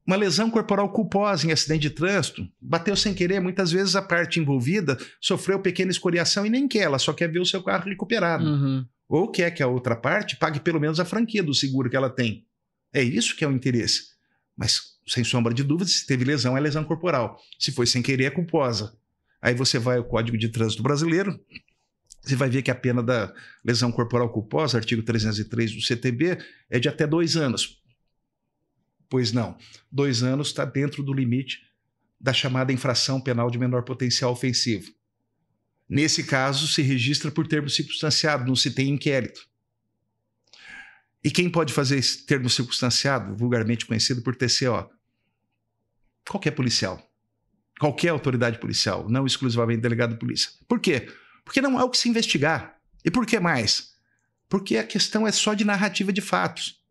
Speaker 2: Uma lesão corporal culposa em acidente de trânsito. Bateu sem querer, muitas vezes a parte envolvida sofreu pequena escoriação e nem quer, ela só quer ver o seu carro recuperado.
Speaker 1: Uhum.
Speaker 2: Ou quer que a outra parte pague pelo menos a franquia do seguro que ela tem. É isso que é o interesse. Mas, sem sombra de dúvida, se teve lesão, é lesão corporal. Se foi sem querer, é culposa. Aí você vai ao Código de Trânsito Brasileiro, você vai ver que a pena da lesão corporal culposa, artigo 303 do CTB, é de até 2 anos. Pois não, 2 anos está dentro do limite da chamada infração penal de menor potencial ofensivo. Nesse caso, se registra por termo circunstanciado, não se tem inquérito. E quem pode fazer esse termo circunstanciado, vulgarmente conhecido por TCO? Qualquer policial. Qualquer autoridade policial, não exclusivamente delegado de polícia. Por quê? Porque não há o que se investigar. E por que mais? Porque a questão é só de narrativa de fatos.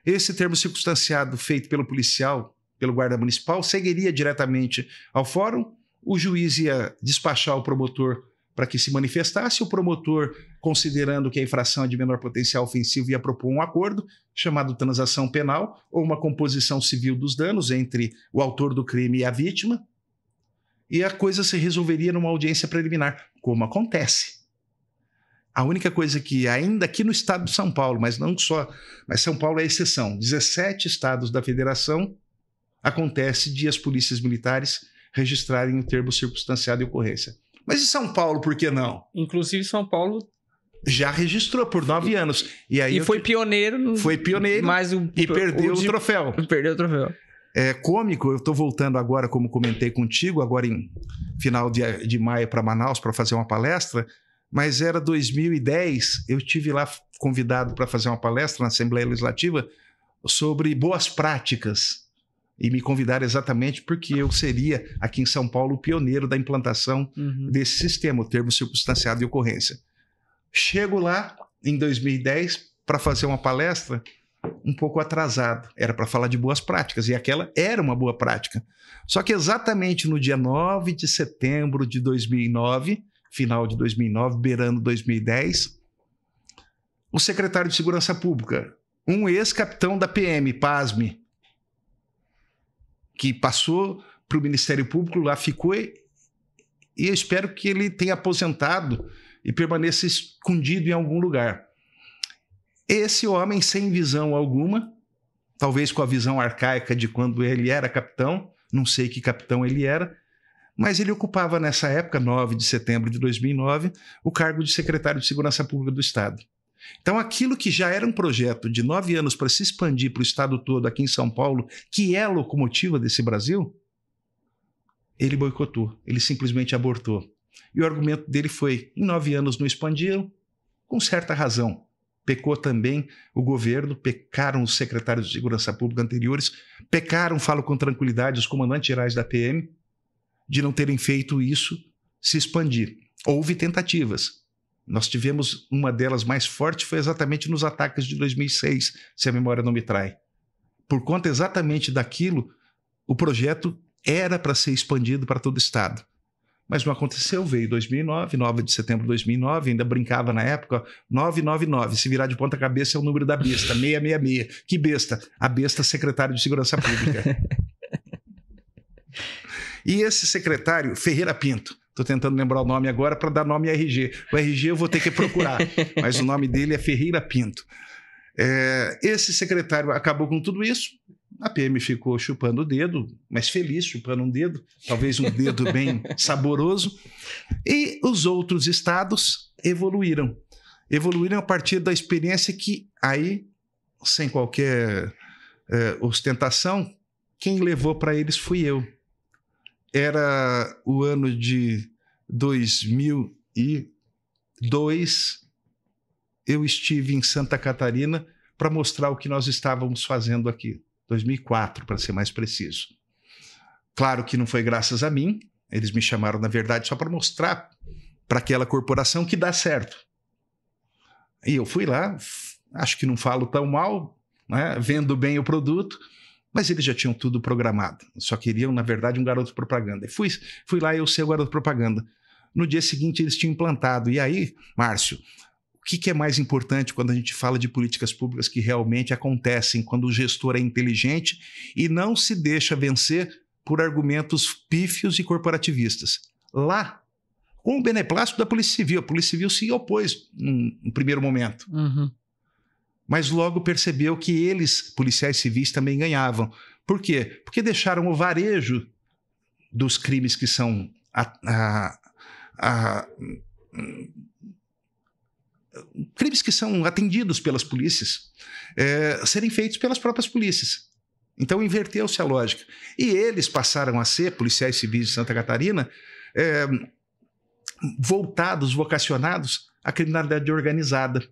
Speaker 2: Esse termo circunstanciado feito pelo policial, pelo guarda municipal, seguiria diretamente ao fórum, o juiz ia despachar o promotor para que se manifestasse, o promotor, considerando que a infração é de menor potencial ofensivo, ia propor um acordo, chamado transação penal, ou uma composição civil dos danos entre o autor do crime e a vítima, e a coisa se resolveria numa audiência preliminar, como acontece. A única coisa que, ainda aqui no estado de São Paulo, mas não só, mas São Paulo é a exceção, 17 estados da federação, acontece de as polícias militares registrarem o termo circunstanciado de ocorrência. Mas em São Paulo, por que não?
Speaker 1: Inclusive, São Paulo
Speaker 2: já registrou por 9 anos. E
Speaker 1: foi pioneiro.
Speaker 2: Foi pioneiro e perdeu o troféu.
Speaker 1: Perdeu o troféu.
Speaker 2: É cômico, eu estou voltando agora, como comentei contigo, agora em final de maio para Manaus para fazer uma palestra, mas era 2010, eu estive lá convidado para fazer uma palestra na Assembleia Legislativa sobre boas práticas. E me convidaram exatamente porque eu seria, aqui em São Paulo, o pioneiro da implantação desse sistema, o termo circunstanciado de ocorrência. Chego lá, em 2010, para fazer uma palestra um pouco atrasado. Era para falar de boas práticas, e aquela era uma boa prática. Só que exatamente no dia 9 de setembro de 2009, final de 2009, beirando 2010, o secretário de Segurança Pública, um ex-capitão da PM, pasme, que passou para o Ministério Público, lá ficou, e eu espero que ele tenha aposentado e permaneça escondido em algum lugar. Esse homem, sem visão alguma, talvez com a visão arcaica de quando ele era capitão, não sei que capitão ele era, mas ele ocupava nessa época, 9 de setembro de 2009, o cargo de secretário de Segurança Pública do Estado. Então, aquilo que já era um projeto de 9 anos para se expandir para o estado todo aqui em São Paulo, que é a locomotiva desse Brasil, ele boicotou, ele simplesmente abortou. E o argumento dele foi, em 9 anos não expandiram, com certa razão. Pecou também o governo, pecaram os secretários de Segurança Pública anteriores, pecaram, falo com tranquilidade, os comandantes gerais da PM, de não terem feito isso se expandir. Houve tentativas. Nós tivemos uma delas mais forte, foi exatamente nos ataques de 2006, se a memória não me trai. Por conta exatamente daquilo, o projeto era para ser expandido para todo o estado. Mas não aconteceu, veio 2009, 9 de setembro de 2009, ainda brincava na época, 999, se virar de ponta cabeça é o número da besta, 666. Que besta? A besta secretário de Segurança Pública. E esse secretário, Ferreira Pinto, estou tentando lembrar o nome agora para dar nome a RG. O RG eu vou ter que procurar, mas o nome dele é Ferreira Pinto. Esse secretário acabou com tudo isso, a PM ficou chupando o dedo, mas feliz, chupando um dedo, talvez um dedo bem saboroso, e os outros estados evoluíram. Evoluíram a partir da experiência que aí, sem qualquer ostentação, quem levou para eles fui eu. Era o ano de 2002, eu estive em Santa Catarina para mostrar o que nós estávamos fazendo aqui. 2004, para ser mais preciso. Claro que não foi graças a mim, eles me chamaram, na verdade, só para mostrar para aquela corporação que dá certo. E eu fui lá, acho que não falo tão mal, né, vendo bem o produto, mas eles já tinham tudo programado. Só queriam, na verdade, um garoto propaganda. E fui lá eu ser o garoto propaganda. No dia seguinte, eles tinham implantado. E aí, Márcio, que é mais importante quando a gente fala de políticas públicas que realmente acontecem, quando o gestor é inteligente e não se deixa vencer por argumentos pífios e corporativistas. Lá, com o beneplácito da Polícia Civil, a Polícia Civil se opôs no primeiro momento. Mas logo percebeu que eles, policiais civis, também ganhavam. Por quê? Porque deixaram o varejo dos crimes que são crimes que são atendidos pelas polícias serem feitos pelas próprias polícias. Então inverteu-se a lógica. E eles passaram a ser, policiais civis de Santa Catarina, voltados, vocacionados à criminalidade organizada.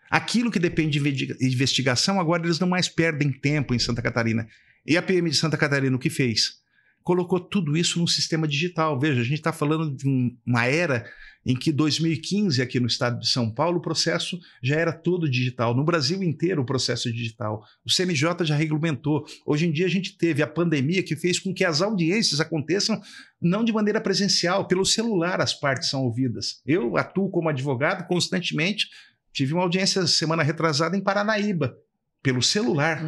Speaker 2: Aquilo que depende de investigação, agora eles não mais perdem tempo em Santa Catarina. E a PM de Santa Catarina o que fez? Colocou tudo isso num sistema digital. Veja, a gente está falando de uma era em que 2015, aqui no estado de São Paulo, o processo já era todo digital. No Brasil inteiro, o processo é digital. O CNJ já regulamentou. Hoje em dia, a gente teve a pandemia que fez com que as audiências aconteçam não de maneira presencial, pelo celular as partes são ouvidas. Eu atuo como advogado constantemente. Tive uma audiência semana retrasada em Paranaíba, pelo celular.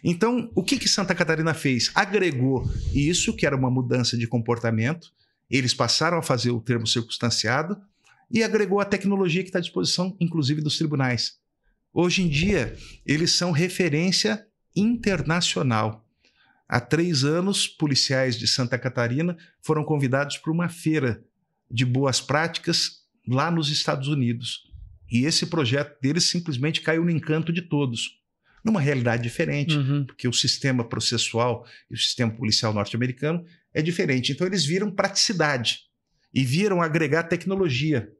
Speaker 2: Então, o que Santa Catarina fez? Agregou isso, que era uma mudança de comportamento, eles passaram a fazer o termo circunstanciado e agregou a tecnologia que está à disposição, inclusive dos tribunais. Hoje em dia, eles são referência internacional. Há 3 anos, policiais de Santa Catarina foram convidados para uma feira de boas práticas lá nos Estados Unidos. E esse projeto deles simplesmente caiu no encanto de todos. Numa realidade diferente, porque o sistema processual e o sistema policial norte-americano é diferente. Então eles viram praticidade e viram agregar tecnologia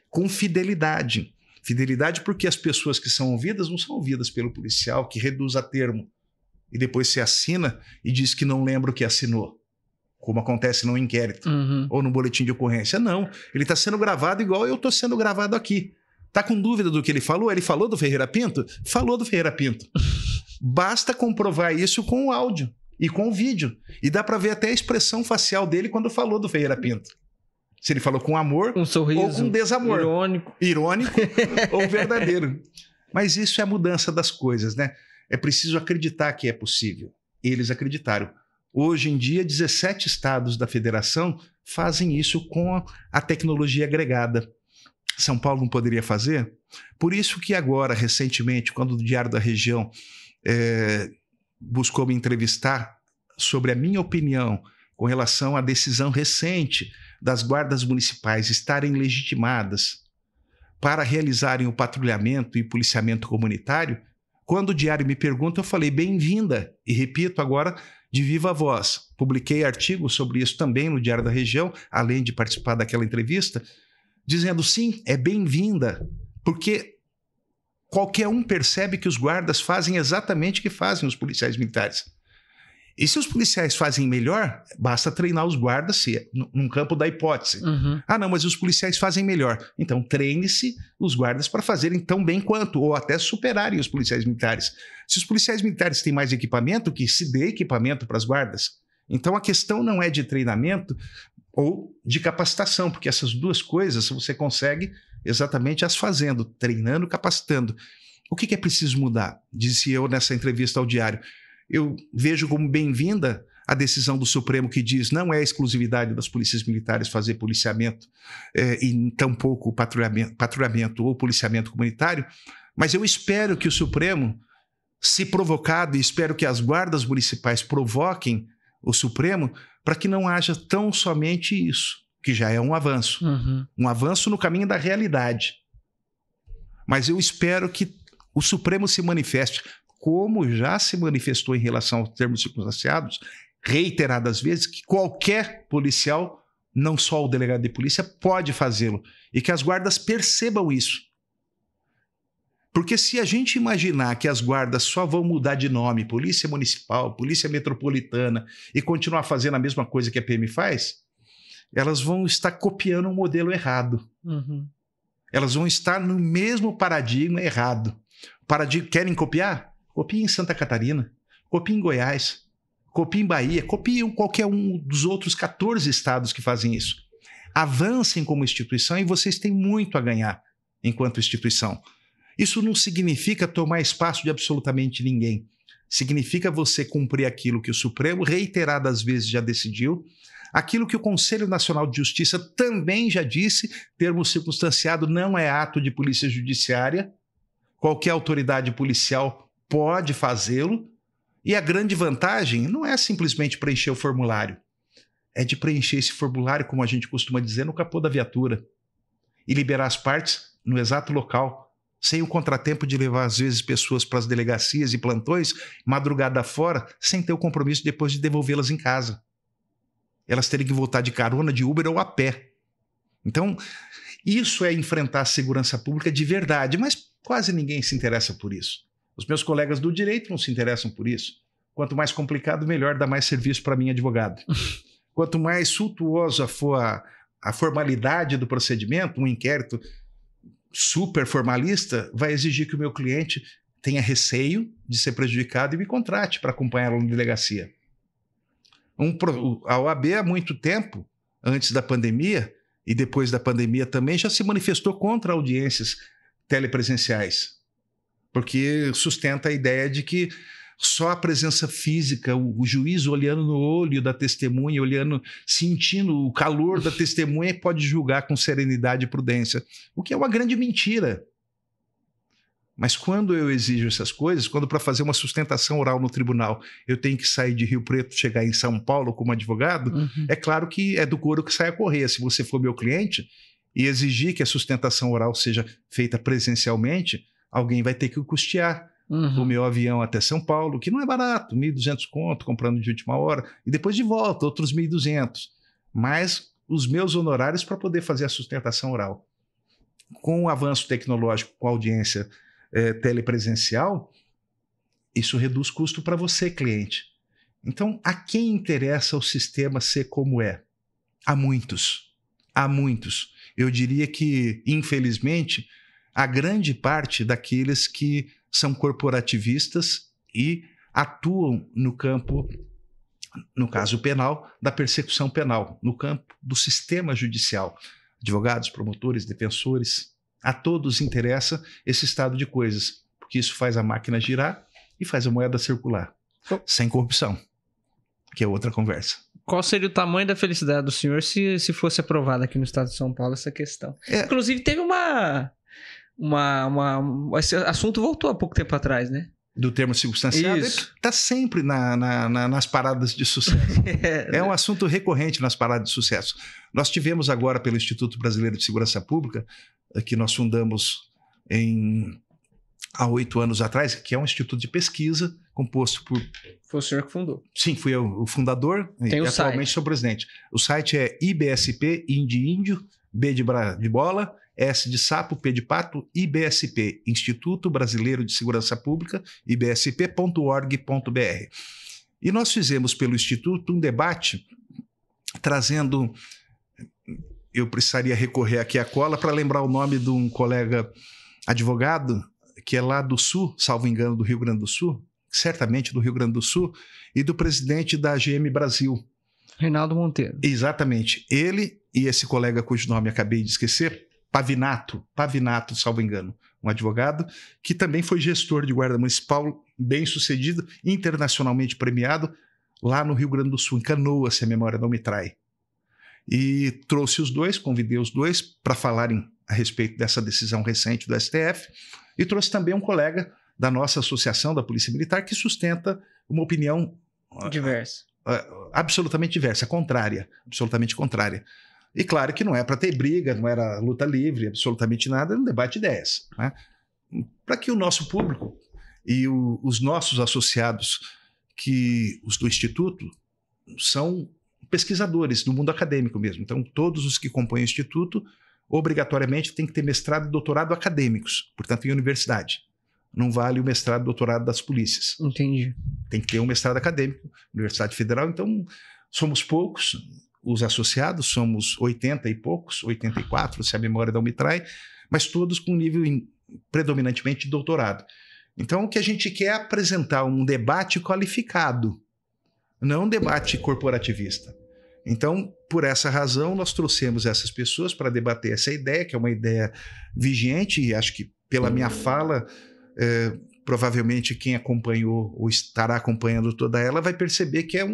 Speaker 2: com fidelidade. Fidelidade porque as pessoas que são ouvidas não são ouvidas pelo policial que reduz a termo e depois se assina e diz que não lembra o que assinou, como acontece no inquérito ou no boletim de ocorrência. Não, ele está sendo gravado igual eu estou sendo gravado aqui. Está com dúvida do que ele falou? Ele falou do Ferreira Pinto? Falou do Ferreira Pinto. Basta comprovar isso com o áudio e com o vídeo. E dá para ver até a expressão facial dele quando falou do Ferreira Pinto. Se ele falou com amor
Speaker 1: um sorriso,
Speaker 2: ou com desamor. Irônico ou verdadeiro. Mas isso é a mudança das coisas, né? É preciso acreditar que é possível. Eles acreditaram. Hoje em dia, 17 estados da federação fazem isso com a tecnologia agregada. São Paulo não poderia fazer? Por isso que agora, recentemente, quando o Diário da Região buscou me entrevistar sobre a minha opinião com relação à decisão recente das guardas municipais estarem legitimadas para realizarem o patrulhamento e policiamento comunitário, quando o Diário me pergunta, eu falei bem-vinda, e repito agora de viva voz. Publiquei artigos sobre isso também no Diário da Região, além de participar daquela entrevista, dizendo sim, é bem-vinda, porque qualquer um percebe que os guardas fazem exatamente o que fazem os policiais militares. E se os policiais fazem melhor, basta treinar os guardas num campo da hipótese. Ah, não, mas os policiais fazem melhor. Então treine-se os guardas para fazerem tão bem quanto, ou até superarem os policiais militares. Se os policiais militares têm mais equipamento, que se dê equipamento para as guardas. Então a questão não é de treinamento ou de capacitação, porque essas duas coisas você consegue exatamente as fazendo, treinando, capacitando. O que é preciso mudar? Disse eu nessa entrevista ao Diário. Eu vejo como bem-vinda a decisão do Supremo que diz não é exclusividade das polícias militares fazer policiamento e tampouco patrulhamento ou policiamento comunitário, mas eu espero que o Supremo, se provocado, e espero que as guardas municipais provoquem o Supremo para que não haja tão somente isso, que já é um avanço. Um avanço no caminho da realidade. Mas eu espero que o Supremo se manifeste, como já se manifestou em relação aos termos circunstanciados, reiteradas vezes, que qualquer policial, não só o delegado de polícia, pode fazê-lo. E que as guardas percebam isso. Porque se a gente imaginar que as guardas só vão mudar de nome, Polícia Municipal, Polícia Metropolitana, e continuar fazendo a mesma coisa que a PM faz, elas vão estar copiando um modelo errado. Elas vão estar no mesmo paradigma errado. Querem copiar? Copiem em Santa Catarina, copiem em Goiás, copiem em Bahia, copiem qualquer um dos outros 14 estados que fazem isso. Avancem como instituição e vocês têm muito a ganhar. enquanto instituição. Isso não significa tomar espaço de absolutamente ninguém. Significa você cumprir aquilo que o Supremo reiteradas vezes já decidiu, aquilo que o Conselho Nacional de Justiça também já disse, termo circunstanciado não é ato de polícia judiciária, qualquer autoridade policial pode fazê-lo, e a grande vantagem não é simplesmente preencher o formulário, é de preencher esse formulário, como a gente costuma dizer, no capô da viatura e liberar as partes no exato local, sem o contratempo de levar, às vezes, pessoas para as delegacias e plantões, madrugada fora, sem ter o compromisso depois de devolvê-las em casa. Elas terem que voltar de carona, de Uber ou a pé. Então, isso é enfrentar a segurança pública de verdade, mas quase ninguém se interessa por isso. Os meus colegas do direito não se interessam por isso. Quanto mais complicado, melhor, dá mais serviço para mim, advogado. Quanto mais suntuosa for a formalidade do procedimento, um inquérito super formalista vai exigir que o meu cliente tenha receio de ser prejudicado e me contrate para acompanhá-lo na delegacia. A OAB há muito tempo, antes da pandemia e depois da pandemia também, já se manifestou contra audiências telepresenciais, porque sustenta a ideia de que só a presença física, o juiz olhando no olho da testemunha, sentindo o calor da testemunha, pode julgar com serenidade e prudência, o que é uma grande mentira. Mas quando eu exijo essas coisas, quando para fazer uma sustentação oral no tribunal eu tenho que sair de Rio Preto, chegar em São Paulo como advogado, é claro que é do couro que sai a correr. Se você for meu cliente e exigir que a sustentação oral seja feita presencialmente, alguém vai ter que custear o meu avião até São Paulo, que não é barato, 1.200 conto, comprando de última hora, e depois de volta, outros 1.200. Mais os meus honorários para poder fazer a sustentação oral. Com o avanço tecnológico, com a audiência telepresencial, isso reduz custo para você, cliente. Então, a quem interessa o sistema ser como é? Há muitos. Há muitos. Eu diria que, infelizmente, a grande parte daqueles que são corporativistas e atuam no campo, no caso penal, da persecução penal, no campo do sistema judicial. Advogados, promotores, defensores, a todos interessa esse estado de coisas, porque isso faz a máquina girar e faz a moeda circular, sem corrupção, que é outra conversa.
Speaker 1: Qual seria o tamanho da felicidade do senhor se fosse aprovada aqui no estado de São Paulo essa questão? Inclusive, teve esse assunto voltou há pouco tempo atrás, né?
Speaker 2: Do termo circunstanciado, está sempre nas paradas de sucesso. É um assunto recorrente nas paradas de sucesso. Nós tivemos agora, pelo Instituto Brasileiro de Segurança Pública, que nós fundamos há 8 anos atrás, que é um instituto de pesquisa composto por...
Speaker 1: Foi o senhor que fundou?
Speaker 2: Sim, fui eu o fundador.
Speaker 1: Tem
Speaker 2: e atualmente
Speaker 1: site.
Speaker 2: sou presidente. O site é IBSP, I de índio, B de bola, S de sapo, P de pato, IBSP, Instituto Brasileiro de Segurança Pública, ibsp.org.br. E nós fizemos pelo Instituto um debate trazendo... Eu precisaria recorrer aqui à cola para lembrar o nome de um colega advogado que é lá do Sul, salvo engano, do Rio Grande do Sul, certamente do Rio Grande do Sul, e do presidente da GM Brasil.
Speaker 1: Reinaldo Monteiro.
Speaker 2: Exatamente. Ele e esse colega cujo nome acabei de esquecer, Pavinato, salvo engano, um advogado que também foi gestor de guarda municipal, bem sucedido, internacionalmente premiado, lá no Rio Grande do Sul, em Canoas, se a memória não me trai. E trouxe os dois, convidei os dois para falarem a respeito dessa decisão recente do STF, e trouxe também um colega da nossa associação da Polícia Militar que sustenta uma opinião
Speaker 1: diversa.
Speaker 2: Absolutamente diversa, contrária, absolutamente contrária. E claro que não é para ter briga, não era luta livre, absolutamente nada, era um debate de ideias, né? Para que o nosso público e os nossos associados, que os do Instituto, são pesquisadores do mundo acadêmico mesmo. Então, todos os que compõem o Instituto, obrigatoriamente, têm que ter mestrado e doutorado acadêmicos, portanto, em universidade. Não vale o mestrado e doutorado das polícias.
Speaker 1: Entendi.
Speaker 2: Tem que ter um mestrado acadêmico, Universidade Federal. Então, somos poucos, os associados, somos 80 e poucos, 84, se a memória não me trai, mas todos com nível predominantemente de doutorado. Então, o que a gente quer é apresentar um debate qualificado, não um debate corporativista. Então, por essa razão, nós trouxemos essas pessoas para debater essa ideia, que é uma ideia vigente, e acho que pela minha fala, provavelmente quem acompanhou ou estará acompanhando toda ela vai perceber que é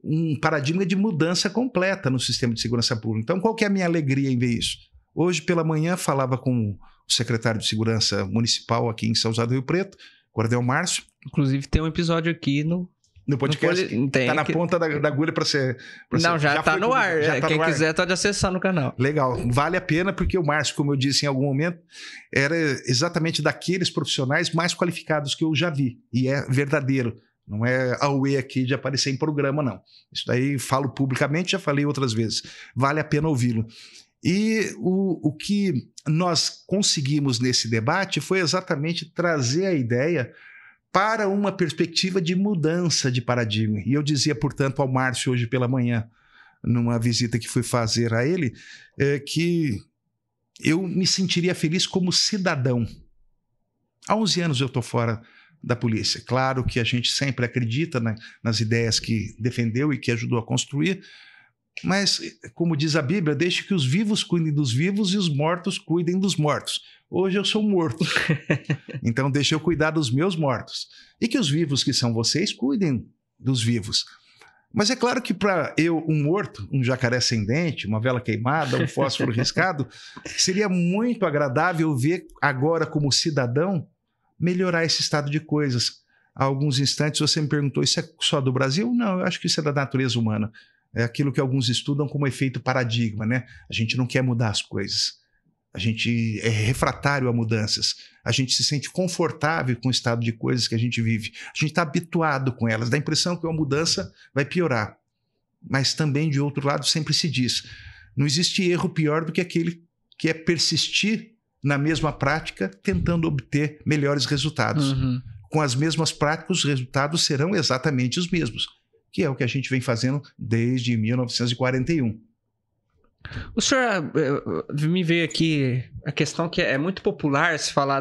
Speaker 2: um paradigma de mudança completa no sistema de segurança pública. Então, qual que é a minha alegria em ver isso? Hoje, pela manhã, falava com o secretário de Segurança Municipal aqui em São José do Rio Preto, Coronel Márcio.
Speaker 1: Inclusive, tem um episódio aqui no
Speaker 2: podcast, está na ponta da agulha para ser...
Speaker 1: Não, já está no ar. Quem quiser pode acessar no canal.
Speaker 2: Legal, vale a pena, porque o Márcio, como eu disse em algum momento, era exatamente daqueles profissionais mais qualificados que eu já vi, e é verdadeiro. Não é auê aqui de aparecer em programa, não. Isso daí falo publicamente, já falei outras vezes. Vale a pena ouvi-lo. E o que nós conseguimos nesse debate foi exatamente trazer a ideia para uma perspectiva de mudança de paradigma. E eu dizia, portanto, ao Márcio hoje pela manhã, numa visita que fui fazer a ele, que eu me sentiria feliz como cidadão. Há 11 anos eu estou fora da polícia. Claro que a gente sempre acredita nas ideias que defendeu e que ajudou a construir, mas, como diz a Bíblia, deixe que os vivos cuidem dos vivos e os mortos cuidem dos mortos. Hoje eu sou morto, então deixa eu cuidar dos meus mortos. E que os vivos que são vocês cuidem dos vivos. Mas é claro que para eu, um morto, um jacaré sem dente, uma vela queimada, um fósforo riscado, seria muito agradável ver agora como cidadão melhorar esse estado de coisas. Há alguns instantes você me perguntou, isso é só do Brasil? Não, eu acho que isso é da natureza humana. É aquilo que alguns estudam como efeito paradigma, né? A gente não quer mudar as coisas. A gente é refratário a mudanças. A gente se sente confortável com o estado de coisas que a gente vive. A gente está habituado com elas. Dá a impressão que uma mudança vai piorar. Mas também, de outro lado, sempre se diz, não existe erro pior do que aquele que é persistir na mesma prática, tentando obter melhores resultados.
Speaker 1: Uhum.
Speaker 2: Com as mesmas práticas, os resultados serão exatamente os mesmos, que é o que a gente vem fazendo desde 1941.
Speaker 1: O senhor, me veio aqui a questão que é muito popular se falar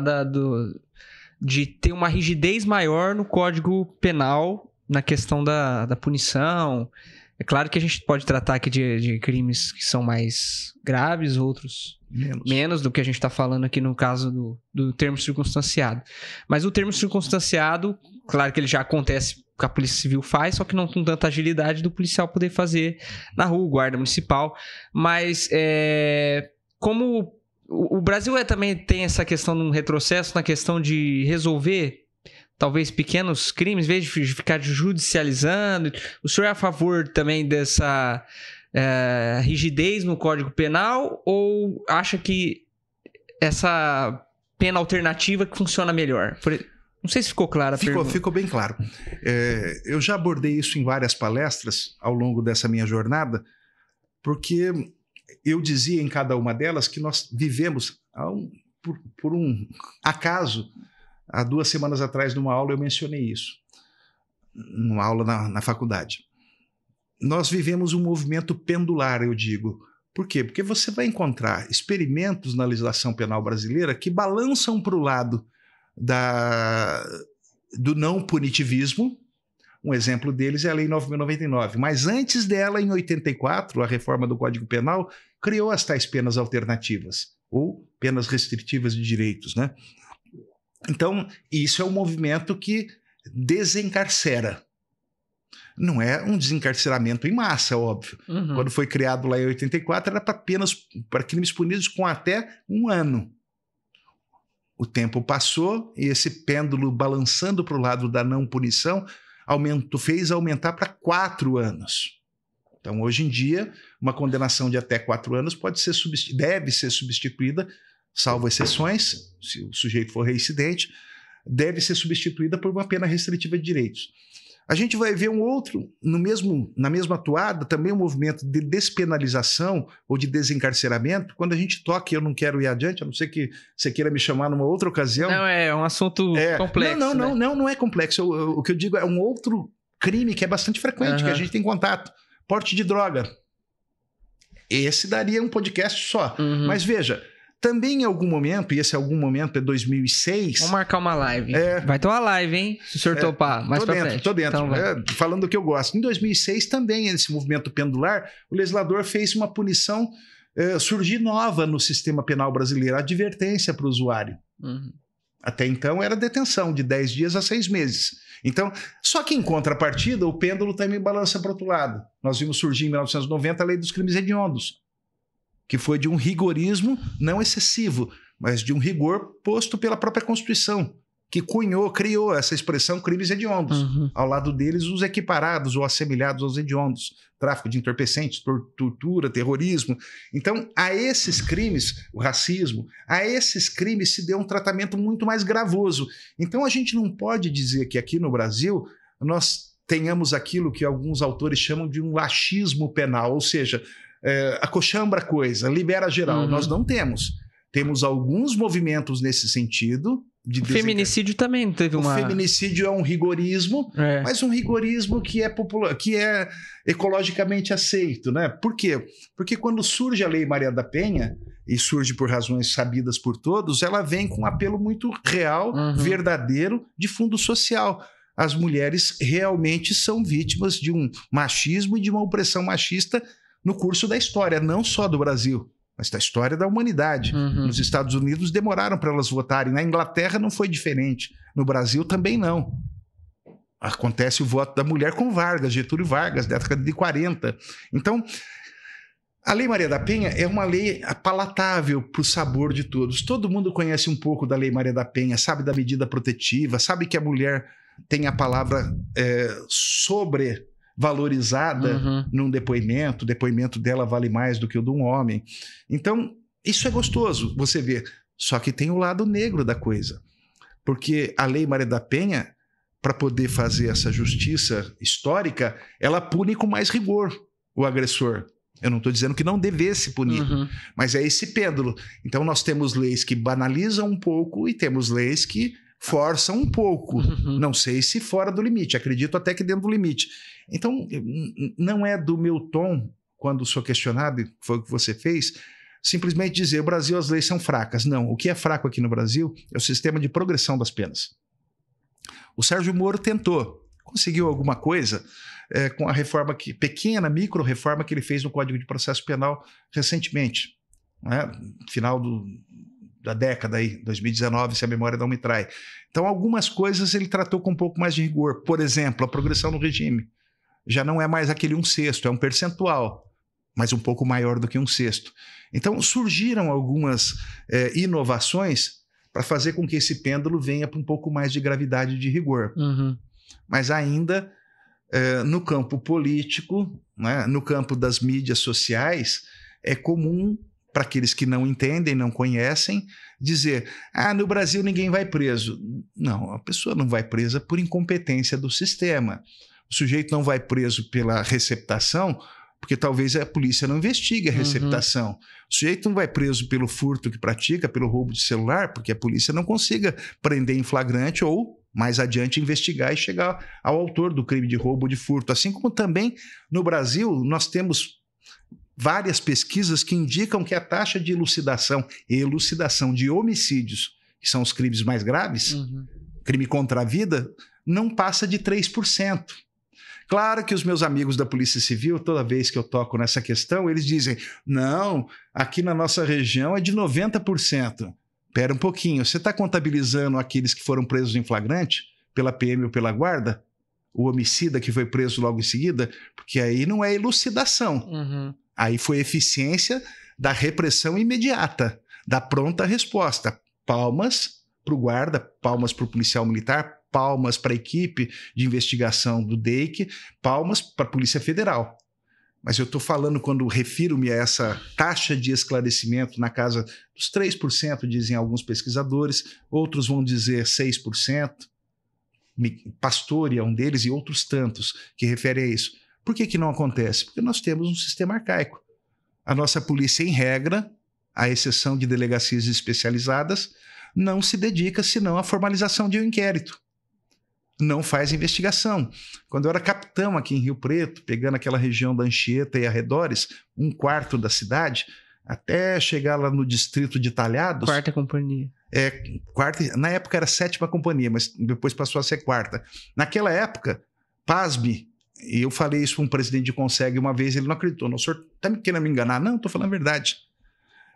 Speaker 1: de ter uma rigidez maior no Código Penal na questão da punição. É claro que a gente pode tratar aqui de crimes que são mais graves, outros menos do que a gente está falando aqui no caso do termo circunstanciado. Mas o termo circunstanciado, claro que ele já acontece, que a Polícia Civil faz, só que não com tanta agilidade do policial poder fazer na rua, guarda municipal. Mas como o Brasil também tem essa questão de um retrocesso na questão de resolver talvez pequenos crimes, em vez de ficar judicializando, o senhor é a favor também dessa rigidez no Código Penal ou acha que essa pena alternativa que funciona melhor? Não sei se ficou claro a pergunta.
Speaker 2: Ficou bem claro. Eu já abordei isso em várias palestras ao longo dessa minha jornada, porque eu dizia em cada uma delas que nós vivemos, por um acaso, há 2 semanas atrás, numa aula, eu mencionei isso, numa aula na faculdade. Nós vivemos um movimento pendular, eu digo. Por quê? Porque você vai encontrar experimentos na legislação penal brasileira que balançam para o lado do não punitivismo. Um exemplo deles é a Lei 9.099. Mas antes dela, em 84, a reforma do Código Penal criou as tais penas alternativas, ou penas restritivas de direitos, né? Então, isso é um movimento que desencarcera. Não é um desencarceramento em massa, óbvio.
Speaker 1: Uhum.
Speaker 2: Quando foi criado lá em 84, era para crimes punidos com até 1 ano. O tempo passou e esse pêndulo balançando para o lado da não punição fez aumentar para 4 anos. Então, hoje em dia, uma condenação de até 4 anos deve ser substituída, salvo exceções, se o sujeito for reincidente, deve ser substituída por uma pena restritiva de direitos. A gente vai ver um outro, na mesma toada, também um movimento de despenalização ou de desencarceramento. Quando a gente toca, eu não quero ir adiante, a não ser que você queira me chamar numa outra ocasião.
Speaker 1: Não, é um assunto complexo.
Speaker 2: Não é complexo. O que eu digo é um outro crime que é bastante frequente, que a gente tem contato. Porte de droga. Esse daria um podcast só. Mas veja, Também em algum momento, e esse algum momento é 2006...
Speaker 1: Vamos marcar uma live. Vai ter uma live, hein? Se o senhor topar, mais pra frente.
Speaker 2: Tô dentro.
Speaker 1: Então,
Speaker 2: falando do que eu gosto. Em 2006 também, esse movimento pendular, o legislador fez uma punição surgir nova no sistema penal brasileiro, advertência para o usuário.
Speaker 1: Uhum.
Speaker 2: Até então era detenção de 10 dias a 6 meses. Então, só que em contrapartida, o pêndulo também balança para o outro lado. Nós vimos surgir em 1990 a Lei dos Crimes Hediondos, que foi de um rigorismo não excessivo, mas de um rigor posto pela própria Constituição, que criou essa expressão crimes hediondos.
Speaker 1: Uhum.
Speaker 2: Ao lado deles, os equiparados ou assemelhados aos hediondos. Tráfico de entorpecentes, tortura, terrorismo. Então, a esses crimes, o racismo, a esses crimes se deu um tratamento muito mais gravoso. Então, a gente não pode dizer que aqui no Brasil nós tenhamos aquilo que alguns autores chamam de um laxismo penal, ou seja, acochambra a coisa, libera geral.
Speaker 1: Uhum.
Speaker 2: Nós não temos. Temos alguns movimentos nesse sentido.
Speaker 1: O feminicídio também não teve uma...
Speaker 2: O feminicídio é um rigorismo, mas um rigorismo que é ecologicamente aceito, né? Por quê? Porque quando surge a Lei Maria da Penha, e surge por razões sabidas por todos, ela vem com um apelo muito real, verdadeiro, de fundo social. As mulheres realmente são vítimas de um machismo e de uma opressão machista no curso da história, não só do Brasil, mas da história da humanidade. Nos Estados Unidos demoraram para elas votarem. Na Inglaterra não foi diferente. No Brasil também não. Acontece o voto da mulher com Vargas, Getúlio Vargas, década de 40. Então, a Lei Maria da Penha é uma lei palatável para o sabor de todos. Todo mundo conhece um pouco da Lei Maria da Penha, sabe da medida protetiva, sabe que a mulher tem a palavra sobrevalorizada num depoimento, o depoimento dela vale mais do que o de um homem. Então, isso é gostoso, você vê. Só que tem o lado negro da coisa. Porque a Lei Maria da Penha, para poder fazer essa justiça histórica, ela pune com mais rigor o agressor. Eu não estou dizendo que não devesse punir, mas é esse pêndulo. Então, nós temos leis que banalizam um pouco e temos leis que forçam um pouco. Não sei se fora do limite, acredito até que dentro do limite. Então, não é do meu tom, quando sou questionado, foi o que você fez, simplesmente dizer, o Brasil, as leis são fracas. Não, o que é fraco aqui no Brasil é o sistema de progressão das penas. O Sérgio Moro tentou, conseguiu alguma coisa com a reforma, pequena, micro-reforma que ele fez no Código de Processo Penal recentemente, né? Final da década, aí, 2019, se a memória não me trai. Então, algumas coisas ele tratou com um pouco mais de rigor. Por exemplo, a progressão no regime. Já não é mais aquele 1/6, é um percentual, mas um pouco maior do que 1/6. Então, surgiram algumas inovações para fazer com que esse pêndulo venha para um pouco mais de gravidade e de rigor. Mas ainda, no campo político, né, no campo das mídias sociais, é comum, para aqueles que não entendem, não conhecem, dizer, no Brasil ninguém vai preso. Não, a pessoa não vai presa por incompetência do sistema. O sujeito não vai preso pela receptação, porque talvez a polícia não investigue a receptação. O sujeito não vai preso pelo furto que pratica, pelo roubo de celular, porque a polícia não consiga prender em flagrante ou, mais adiante, investigar e chegar ao autor do crime de roubo ou de furto. Assim como também no Brasil nós temos várias pesquisas que indicam que a taxa de elucidação de homicídios, que são os crimes mais graves, crime contra a vida, não passa de 3%. Claro que os meus amigos da Polícia Civil, toda vez que eu toco nessa questão, eles dizem, não, aqui na nossa região é de 90%. Espera um pouquinho, você está contabilizando aqueles que foram presos em flagrante, pela PM ou pela guarda? O homicida que foi preso logo em seguida? Porque aí não é elucidação. Aí foi eficiência da repressão imediata, da pronta resposta. Palmas para o guarda, palmas para o policial militar, palmas para a equipe de investigação do DEIC, palmas para a Polícia Federal. Mas eu estou falando, quando refiro-me a essa taxa de esclarecimento na casa dos 3%, dizem alguns pesquisadores, outros vão dizer 6%, Pastore é um deles e outros tantos que referem a isso. Por que não acontece? Porque nós temos um sistema arcaico. A nossa polícia, em regra, à exceção de delegacias especializadas, não se dedica senão à formalização de um inquérito. Não faz investigação. Quando eu era capitão aqui em Rio Preto, pegando aquela região da Anchieta e arredores, 1/4 da cidade, até chegar lá no distrito de Talhados.
Speaker 1: 4ª companhia.
Speaker 2: Na época era 7ª companhia, mas depois passou a ser 4ª. Naquela época, pasme, e eu falei isso para um presidente de Conseg uma vez, ele não acreditou. O senhor está querendo me enganar? Não, estou falando a verdade.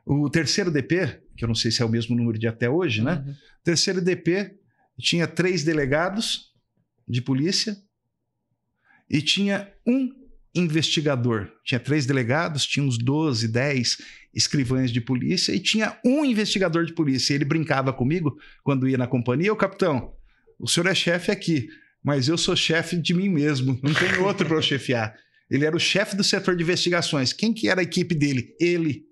Speaker 2: O 3º DP, que eu não sei se é o mesmo número de até hoje, né?
Speaker 1: Uhum.
Speaker 2: O 3º DP tinha 3 delegados de polícia e tinha um investigador. Tinha 3 delegados, tinha uns 12, 10 escrivães de polícia e tinha um investigador de polícia. Ele brincava comigo quando ia na companhia: ô capitão, o senhor é chefe aqui, mas eu sou chefe de mim mesmo, não tem outro para eu chefiar. Ele era o chefe do setor de investigações. Quem que era a equipe dele? Ele.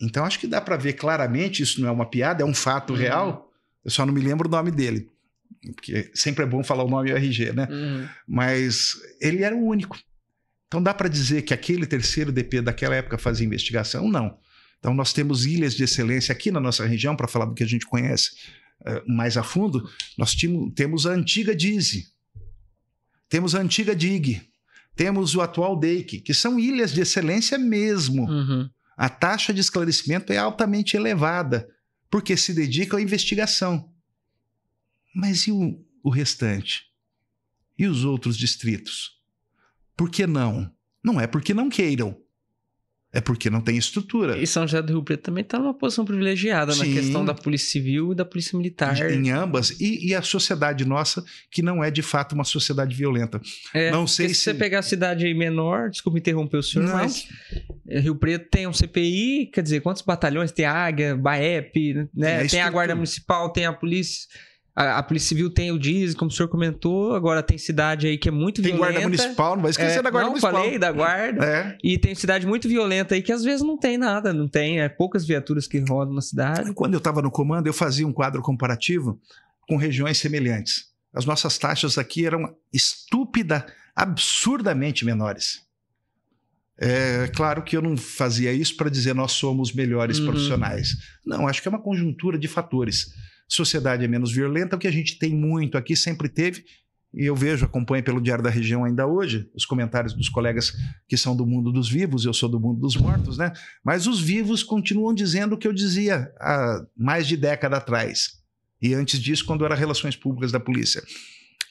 Speaker 2: Então acho que dá para ver claramente, isso não é uma piada, é um fato real. Eu só não me lembro o nome dele, porque sempre é bom falar o nome e o RG, né? Mas ele era o único. Então dá para dizer que aquele 3º DP daquela época fazia investigação? Não. Então nós temos ilhas de excelência aqui na nossa região, para falar do que a gente conhece mais a fundo. Nós temos a antiga DISE, temos a antiga DIG, temos o atual DEIC, que são ilhas de excelência mesmo. A taxa de esclarecimento é altamente elevada, porque se dedicam à investigação. Mas e o restante? E os outros distritos? Por que não? Não é porque não queiram, é porque não tem estrutura.
Speaker 1: E São José do Rio Preto também está numa posição privilegiada na questão da Polícia Civil e da Polícia Militar.
Speaker 2: Em ambas. E a sociedade nossa, que não é de fato uma sociedade violenta. Não sei se
Speaker 1: você pegar a cidade menor, desculpa interromper o senhor, mas Rio Preto tem um CPI, quer dizer, quantos batalhões? Tem a Águia, BAEP, né? Tem a Guarda Municipal, tem a Polícia... A Polícia Civil tem o DIS, como o senhor comentou. Agora tem cidade aí que é muito violenta.
Speaker 2: Tem Guarda Municipal, não vai esquecer da Guarda Municipal.
Speaker 1: Não, falei da Guarda. E tem cidade muito violenta aí que às vezes não tem nada, não tem poucas viaturas que rodam na cidade.
Speaker 2: Quando eu estava no comando, eu fazia um quadro comparativo com regiões semelhantes. As nossas taxas aqui eram absurdamente menores. É claro que eu não fazia isso para dizer nós somos melhores profissionais. Não, acho que é uma conjuntura de fatores. Sociedade é menos violenta, o que a gente tem muito aqui, sempre teve, e eu acompanho pelo Diário da Região ainda hoje, os comentários dos colegas que são do mundo dos vivos, eu sou do mundo dos mortos, né? Mas os vivos continuam dizendo o que eu dizia há mais de década atrás, e antes disso, quando era Relações Públicas da Polícia.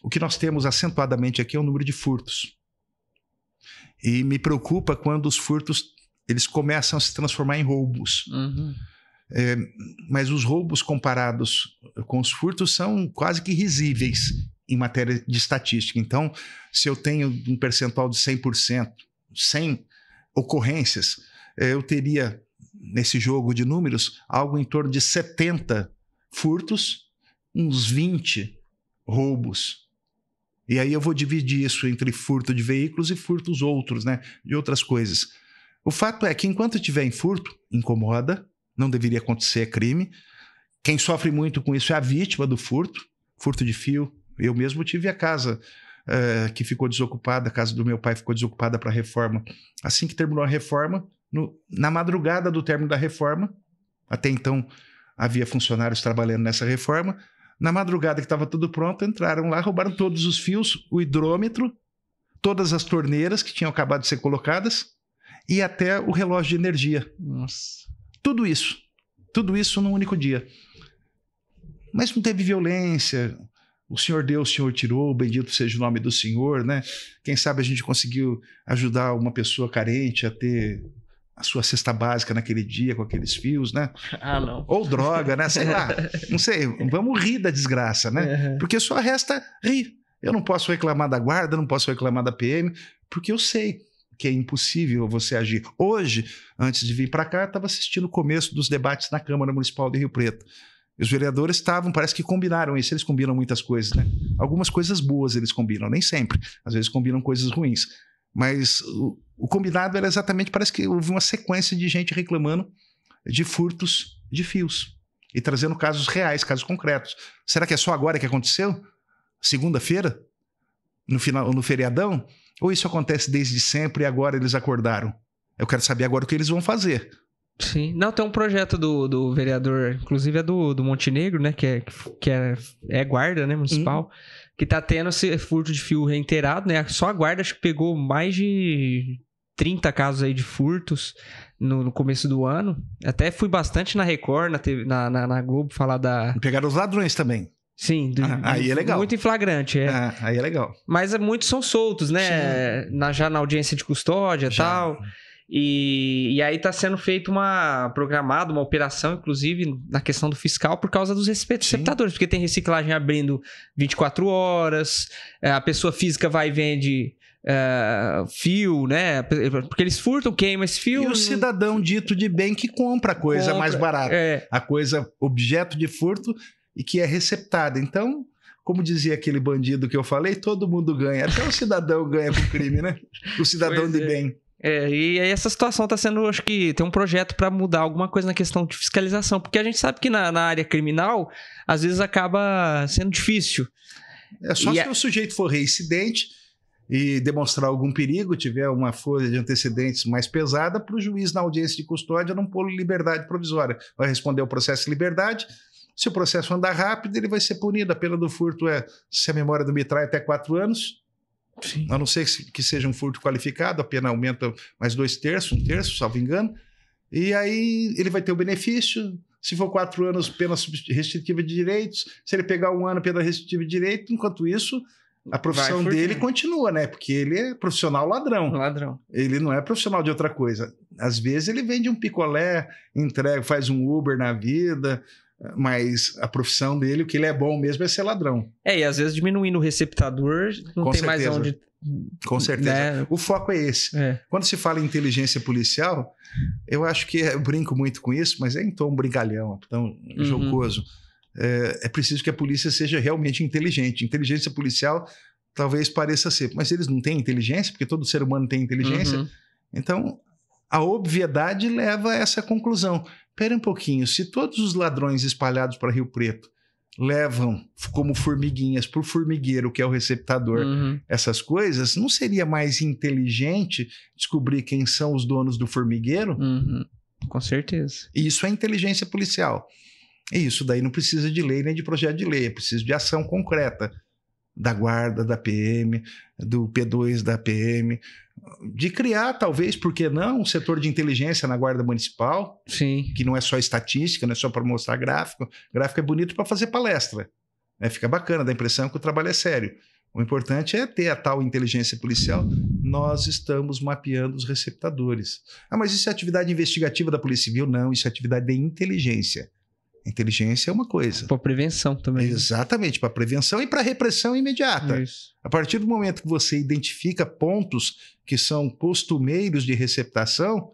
Speaker 2: O que nós temos acentuadamente aqui é o número de furtos. E me preocupa quando os furtos eles começam a se transformar em roubos. Mas os roubos comparados com os furtos são quase que risíveis em matéria de estatística. Então, se eu tenho um percentual de 100%, 100 ocorrências, eu teria, nesse jogo de números, algo em torno de 70 furtos, uns 20 roubos. E aí eu vou dividir isso entre furto de veículos e furtos outros, né, de outras coisas. O fato é que enquanto estiver em furto, incomoda, não deveria acontecer, é crime. Quem sofre muito com isso é a vítima do furto de fio. Eu mesmo tive a casa que ficou desocupada, a casa do meu pai ficou desocupada para a reforma. Assim que terminou a reforma, na madrugada do término da reforma, até então havia funcionários trabalhando nessa reforma, na madrugada que estava tudo pronto, entraram lá, roubaram todos os fios, o hidrômetro, todas as torneiras que tinham acabado de ser colocadas e até o relógio de energia.
Speaker 1: Nossa.
Speaker 2: Tudo isso num único dia. Mas não teve violência. O Senhor deu, o Senhor tirou, bendito seja o nome do Senhor, né? Quem sabe a gente conseguiu ajudar uma pessoa carente a ter a sua cesta básica naquele dia com aqueles fios, né?
Speaker 1: Não.
Speaker 2: Ou droga, né? Sei lá, não sei. Vamos rir da desgraça, né? Porque só resta rir. Eu não posso reclamar da guarda, não posso reclamar da PM, porque eu sei que é impossível você agir. Hoje, antes de vir para cá, eu estava assistindo o começo dos debates na Câmara Municipal de Rio Preto. E os vereadores parece que combinaram isso, eles combinam muitas coisas, né? Algumas coisas boas eles combinam, nem sempre. Às vezes combinam coisas ruins. Mas o combinado era exatamente, parece que houve uma sequência de gente reclamando de furtos de fios. E trazendo casos reais, casos concretos. Será que é só agora que aconteceu? Segunda-feira? No feriadão? Ou isso acontece desde sempre e agora eles acordaram? Eu quero saber agora o que eles vão fazer.
Speaker 1: Sim. Não, tem um projeto do vereador, inclusive é do Montenegro, né? Que é guarda, né, municipal, que tá tendo esse furto de fio reiterado, né? Só a guarda acho que pegou mais de 30 casos aí de furtos no começo do ano. Até fui bastante na Record, na Globo, falar da...
Speaker 2: Pegaram os ladrões também.
Speaker 1: Sim,
Speaker 2: aí é legal.
Speaker 1: Muito em flagrante,
Speaker 2: aí é legal.
Speaker 1: Mas muitos são soltos, né? Já na audiência de custódia e tal. E aí tá sendo feita programada uma operação, inclusive, na questão do fiscal, por causa dos receptadores. Porque tem reciclagem abrindo 24 horas, a pessoa física vai e vende fio, né? Porque eles furtam, queimam esse fio.
Speaker 2: E o cidadão dito de bem que compra a coisa mais barata. A coisa, objeto de furto e que é receptada. Então, como dizia aquele bandido que eu falei, todo mundo ganha. Até o cidadão ganha com o crime, né? O cidadão de bem.
Speaker 1: E aí essa situação está sendo, acho que tem um projeto para mudar alguma coisa na questão de fiscalização, porque a gente sabe que na área criminal, às vezes acaba sendo difícil.
Speaker 2: É só se o sujeito for reincidente e demonstrar algum perigo, tiver uma folha de antecedentes mais pesada, para o juiz na audiência de custódia não pôr liberdade provisória. Vai responder o processo de liberdade. Se o processo andar rápido, ele vai ser punido. A pena do furto se a memória do me trai, até 4 anos. Sim. A não ser que seja um furto qualificado, a pena aumenta mais 2/3, 1/3, salvo engano. E aí ele vai ter o benefício. Se for 4 anos, pena restritiva de direitos. Se ele pegar 1 ano, pena restritiva de direito. Enquanto isso, a profissão dele continua, né? Porque ele é profissional ladrão. Ele não é profissional de outra coisa. Às vezes ele vende um picolé, entrega, faz um Uber na vida... Mas a profissão dele, o que ele é bom mesmo é ser ladrão.
Speaker 1: E às vezes diminuindo o receptador, não tem mais onde...
Speaker 2: Com certeza. Né? O foco é esse. Quando se fala em inteligência policial, eu acho que eu brinco muito com isso, mas é em tom brincalhão, tão jocoso. É preciso que a polícia seja realmente inteligente. Inteligência policial talvez pareça ser, mas eles não têm inteligência, porque todo ser humano tem inteligência. Então, a obviedade leva a essa conclusão. Espera um pouquinho, se todos os ladrões espalhados para Rio Preto levam como formiguinhas para o formigueiro, que é o receptador, essas coisas, não seria mais inteligente descobrir quem são os donos do formigueiro?
Speaker 1: Com certeza.
Speaker 2: E isso é inteligência policial. E isso daí não precisa de lei nem de projeto de lei, é preciso de ação concreta da guarda, da PM, do P2 da PM, de criar, talvez, por que não, um setor de inteligência na guarda municipal.
Speaker 1: Sim.
Speaker 2: Que não é só estatística, não é só para mostrar gráfico. Gráfico é bonito para fazer palestra. Fica bacana, dá a impressão que o trabalho é sério. O importante é ter a tal inteligência policial. Nós estamos mapeando os receptadores. Mas isso é atividade investigativa da Polícia Civil? Não, isso é atividade de inteligência. Inteligência é uma coisa.
Speaker 1: Para prevenção também.
Speaker 2: Exatamente, para prevenção e para repressão imediata.
Speaker 1: Isso.
Speaker 2: A partir do momento que você identifica pontos que são costumeiros de receptação,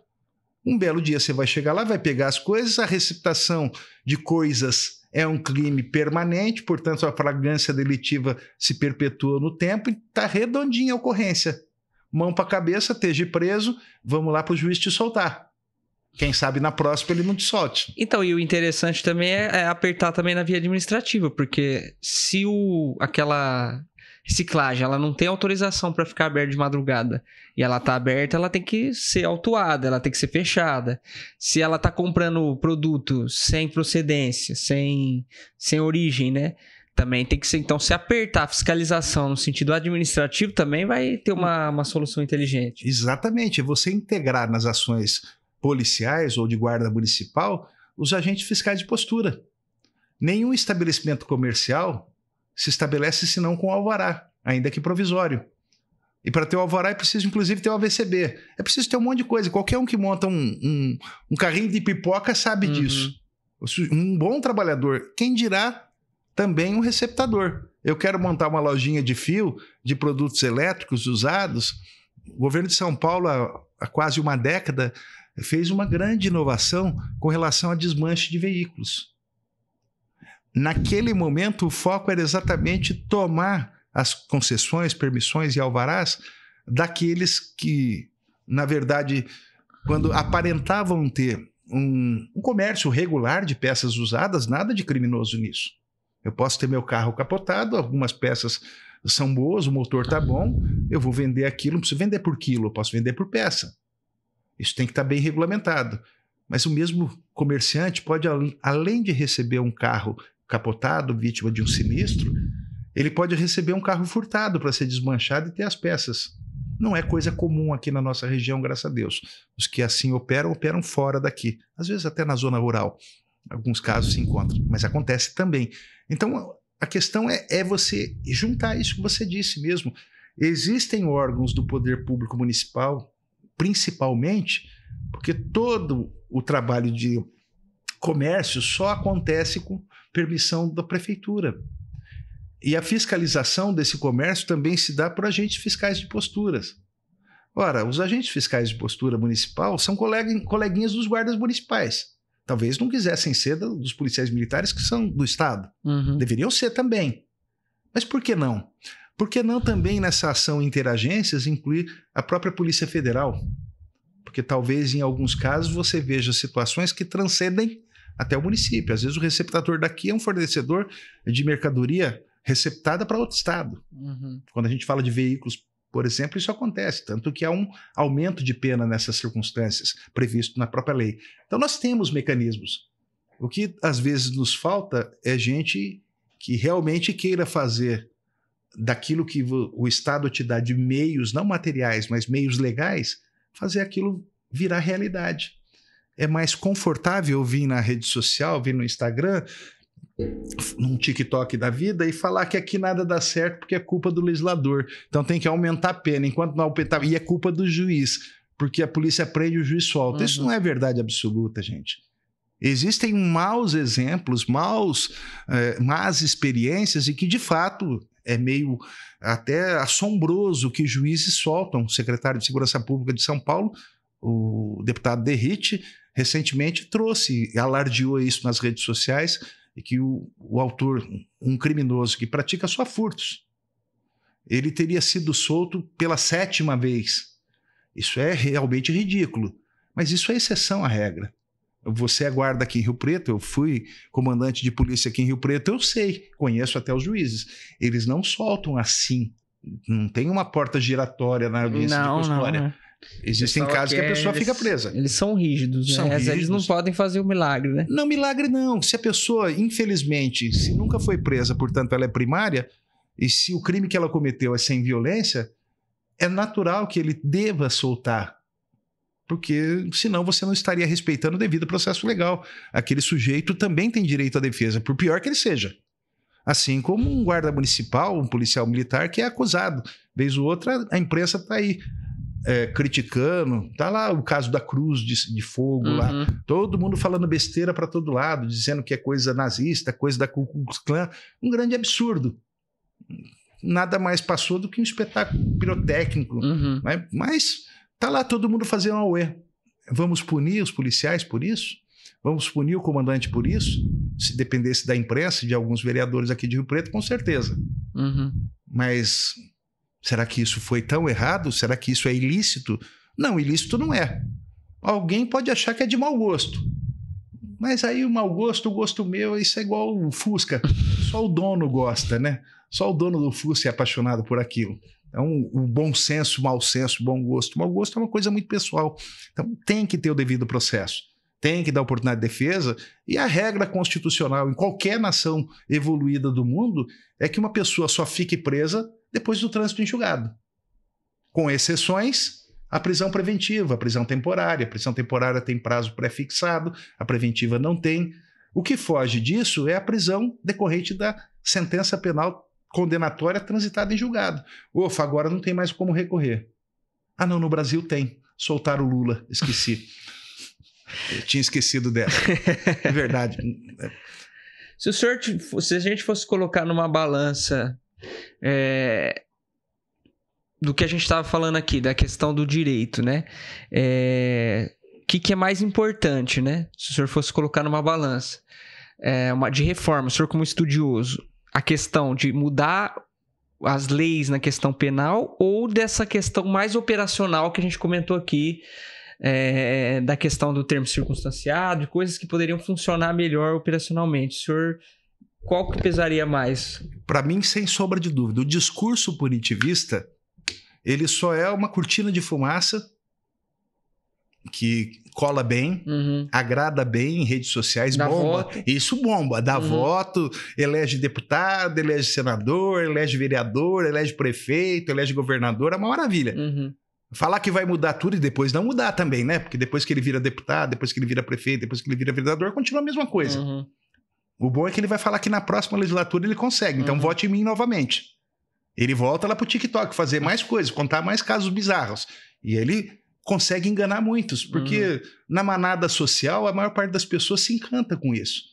Speaker 2: um belo dia você vai chegar lá, vai pegar as coisas, a receptação de coisas é um crime permanente, portanto a flagrância delitiva se perpetua no tempo e está redondinha a ocorrência. Mão para a cabeça, esteja preso, vamos lá para o juiz te soltar. Quem sabe na próxima ele não te solte.
Speaker 1: Então, e o interessante também é apertar também na via administrativa, porque se aquela reciclagem ela não tem autorização para ficar aberta de madrugada e ela está aberta, ela tem que ser autuada, ela tem que ser fechada. Se ela está comprando produto sem procedência, sem origem, né? Também tem que ser. Então, se apertar a fiscalização no sentido administrativo, também vai ter uma solução inteligente.
Speaker 2: Exatamente. Você integrar nas ações policiais ou de guarda municipal os agentes fiscais de postura. Nenhum estabelecimento comercial se estabelece senão com alvará, ainda que provisório. E para ter o alvará é preciso, inclusive, ter o AVCB. É preciso ter um monte de coisa. Qualquer um que monta um carrinho de pipoca sabe disso. Um bom trabalhador, quem dirá também um receptador. Eu quero montar uma lojinha de fio, de produtos elétricos usados. O governo de São Paulo, há quase uma década, fez uma grande inovação com relação a desmanche de veículos. Naquele momento, o foco era exatamente tomar as concessões, permissões e alvarás daqueles que, na verdade, quando aparentavam ter um comércio regular de peças usadas, nada de criminoso nisso. Eu posso ter meu carro capotado, algumas peças são boas, o motor está bom, eu vou vender aquilo, não preciso vender por quilo, eu posso vender por peça. Isso tem que estar bem regulamentado. Mas o mesmo comerciante pode, além de receber um carro capotado, vítima de um sinistro, ele pode receber um carro furtado para ser desmanchado e ter as peças. Não é coisa comum aqui na nossa região, graças a Deus. Os que assim operam fora daqui. Às vezes até na zona rural. Alguns casos se encontram, mas acontece também. Então, a questão é você juntar isso que você disse mesmo. Existem órgãos do poder público municipal, principalmente, porque todo o trabalho de comércio só acontece com permissão da prefeitura. E a fiscalização desse comércio também se dá por agentes fiscais de posturas. Ora, os agentes fiscais de postura municipal são coleguinhas dos guardas municipais. Talvez não quisessem ser dos policiais militares que são do Estado.
Speaker 1: Uhum.
Speaker 2: Deveriam ser também. Mas por que não? Por que não também nessa ação interagências incluir a própria Polícia Federal? Porque talvez em alguns casos você veja situações que transcendem até o município. Às vezes o receptador daqui é um fornecedor de mercadoria receptada para outro estado.
Speaker 1: Uhum.
Speaker 2: Quando a gente fala de veículos, por exemplo, isso acontece, tanto que há um aumento de pena nessas circunstâncias previsto na própria lei. Então nós temos mecanismos. O que às vezes nos falta é gente que realmente queira fazer daquilo que o Estado te dá de meios, não materiais, mas meios legais, fazer aquilo virar realidade. É mais confortável vir na rede social, vir no Instagram, num TikTok da vida e falar que aqui nada dá certo porque é culpa do legislador. Então tem que aumentar a pena, enquanto não aumentar, e é culpa do juiz, porque a polícia prende e o juiz solta. Isso não é verdade absoluta, gente. Existem maus exemplos, más experiências e que de fato é meio até assombroso que juízes soltam. O secretário de Segurança Pública de São Paulo, o deputado Derrite, recentemente trouxe, alardeou isso nas redes sociais, e que o autor, um criminoso que pratica só furtos, ele teria sido solto pela 7ª vez. Isso é realmente ridículo, mas isso é exceção à regra. Você é guarda aqui em Rio Preto, eu fui comandante de polícia aqui em Rio Preto, eu sei, conheço até os juízes. Eles não soltam assim, não tem uma porta giratória na audiência de custódia.
Speaker 1: Não.
Speaker 2: Existem casos que a pessoa fica presa.
Speaker 1: Eles são rígidos,
Speaker 2: são
Speaker 1: né?
Speaker 2: rígidos.
Speaker 1: Eles não podem fazer o milagre, né?
Speaker 2: Não, milagre não. Se a pessoa, infelizmente, se nunca foi presa, portanto ela é primária, e se o crime que ela cometeu é sem violência, é natural que ele deva soltar. Porque senão você não estaria respeitando o devido processo legal. Aquele sujeito também tem direito à defesa, por pior que ele seja. Assim como um guarda municipal, um policial militar que é acusado. Vez ou outra, a imprensa está aí criticando. Tá lá o caso da cruz de fogo, lá. Todo mundo falando besteira para todo lado, dizendo que é coisa nazista, coisa da Ku Klux Klan. Um grande absurdo. Nada mais passou do que um espetáculo pirotécnico. Né? Mas tá lá todo mundo fazendo um auê. Vamos punir os policiais por isso? Vamos punir o comandante por isso? Se dependesse da imprensa, de alguns vereadores aqui de Rio Preto, com certeza. Mas será que isso foi tão errado? Será que isso é ilícito? Não, ilícito não é. Alguém pode achar que é de mau gosto. Mas aí o mau gosto, o gosto meu, isso é igual o Fusca. Só o dono gosta, né? Só o dono do Fusca é apaixonado por aquilo. Então, o bom senso, mau senso, bom gosto. Mau gosto é uma coisa muito pessoal. Então, tem que ter o devido processo. Tem que dar oportunidade de defesa. E a regra constitucional em qualquer nação evoluída do mundo é que uma pessoa só fique presa depois do trânsito em julgado. Com exceções, a prisão preventiva, a prisão temporária. A prisão temporária tem prazo pré-fixado, a preventiva não tem. O que foge disso é a prisão decorrente da sentença penal condenatória transitada em julgado. Ufa, agora não tem mais como recorrer. Ah, não, no Brasil tem. Soltaram o Lula, esqueci. Eu tinha esquecido dela. É verdade.
Speaker 1: Se a gente fosse colocar numa balança do que a gente estava falando aqui, da questão do direito, né? O que é mais importante, né? Se o senhor fosse colocar numa balança de reforma, o senhor como estudioso, a questão de mudar as leis na questão penal ou dessa questão mais operacional que a gente comentou aqui, da questão do termo circunstanciado, de coisas que poderiam funcionar melhor operacionalmente. O senhor, qual que pesaria mais?
Speaker 2: Para mim, sem sombra de dúvida, o discurso punitivista, ele só é uma cortina de fumaça que cola bem, agrada bem em redes sociais, dá bomba. Voto. Isso bomba, dá voto, elege deputado, elege senador, elege vereador, elege prefeito, elege governador, é uma maravilha. Falar que vai mudar tudo e depois não mudar também, né? Porque depois que ele vira deputado, depois que ele vira prefeito, depois que ele vira vereador, continua a mesma coisa. O bom é que ele vai falar que na próxima legislatura ele consegue, então vote em mim novamente. Ele volta lá pro TikTok, fazer mais coisas, contar mais casos bizarros. E ele consegue enganar muitos, porque na manada social a maior parte das pessoas se encanta com isso.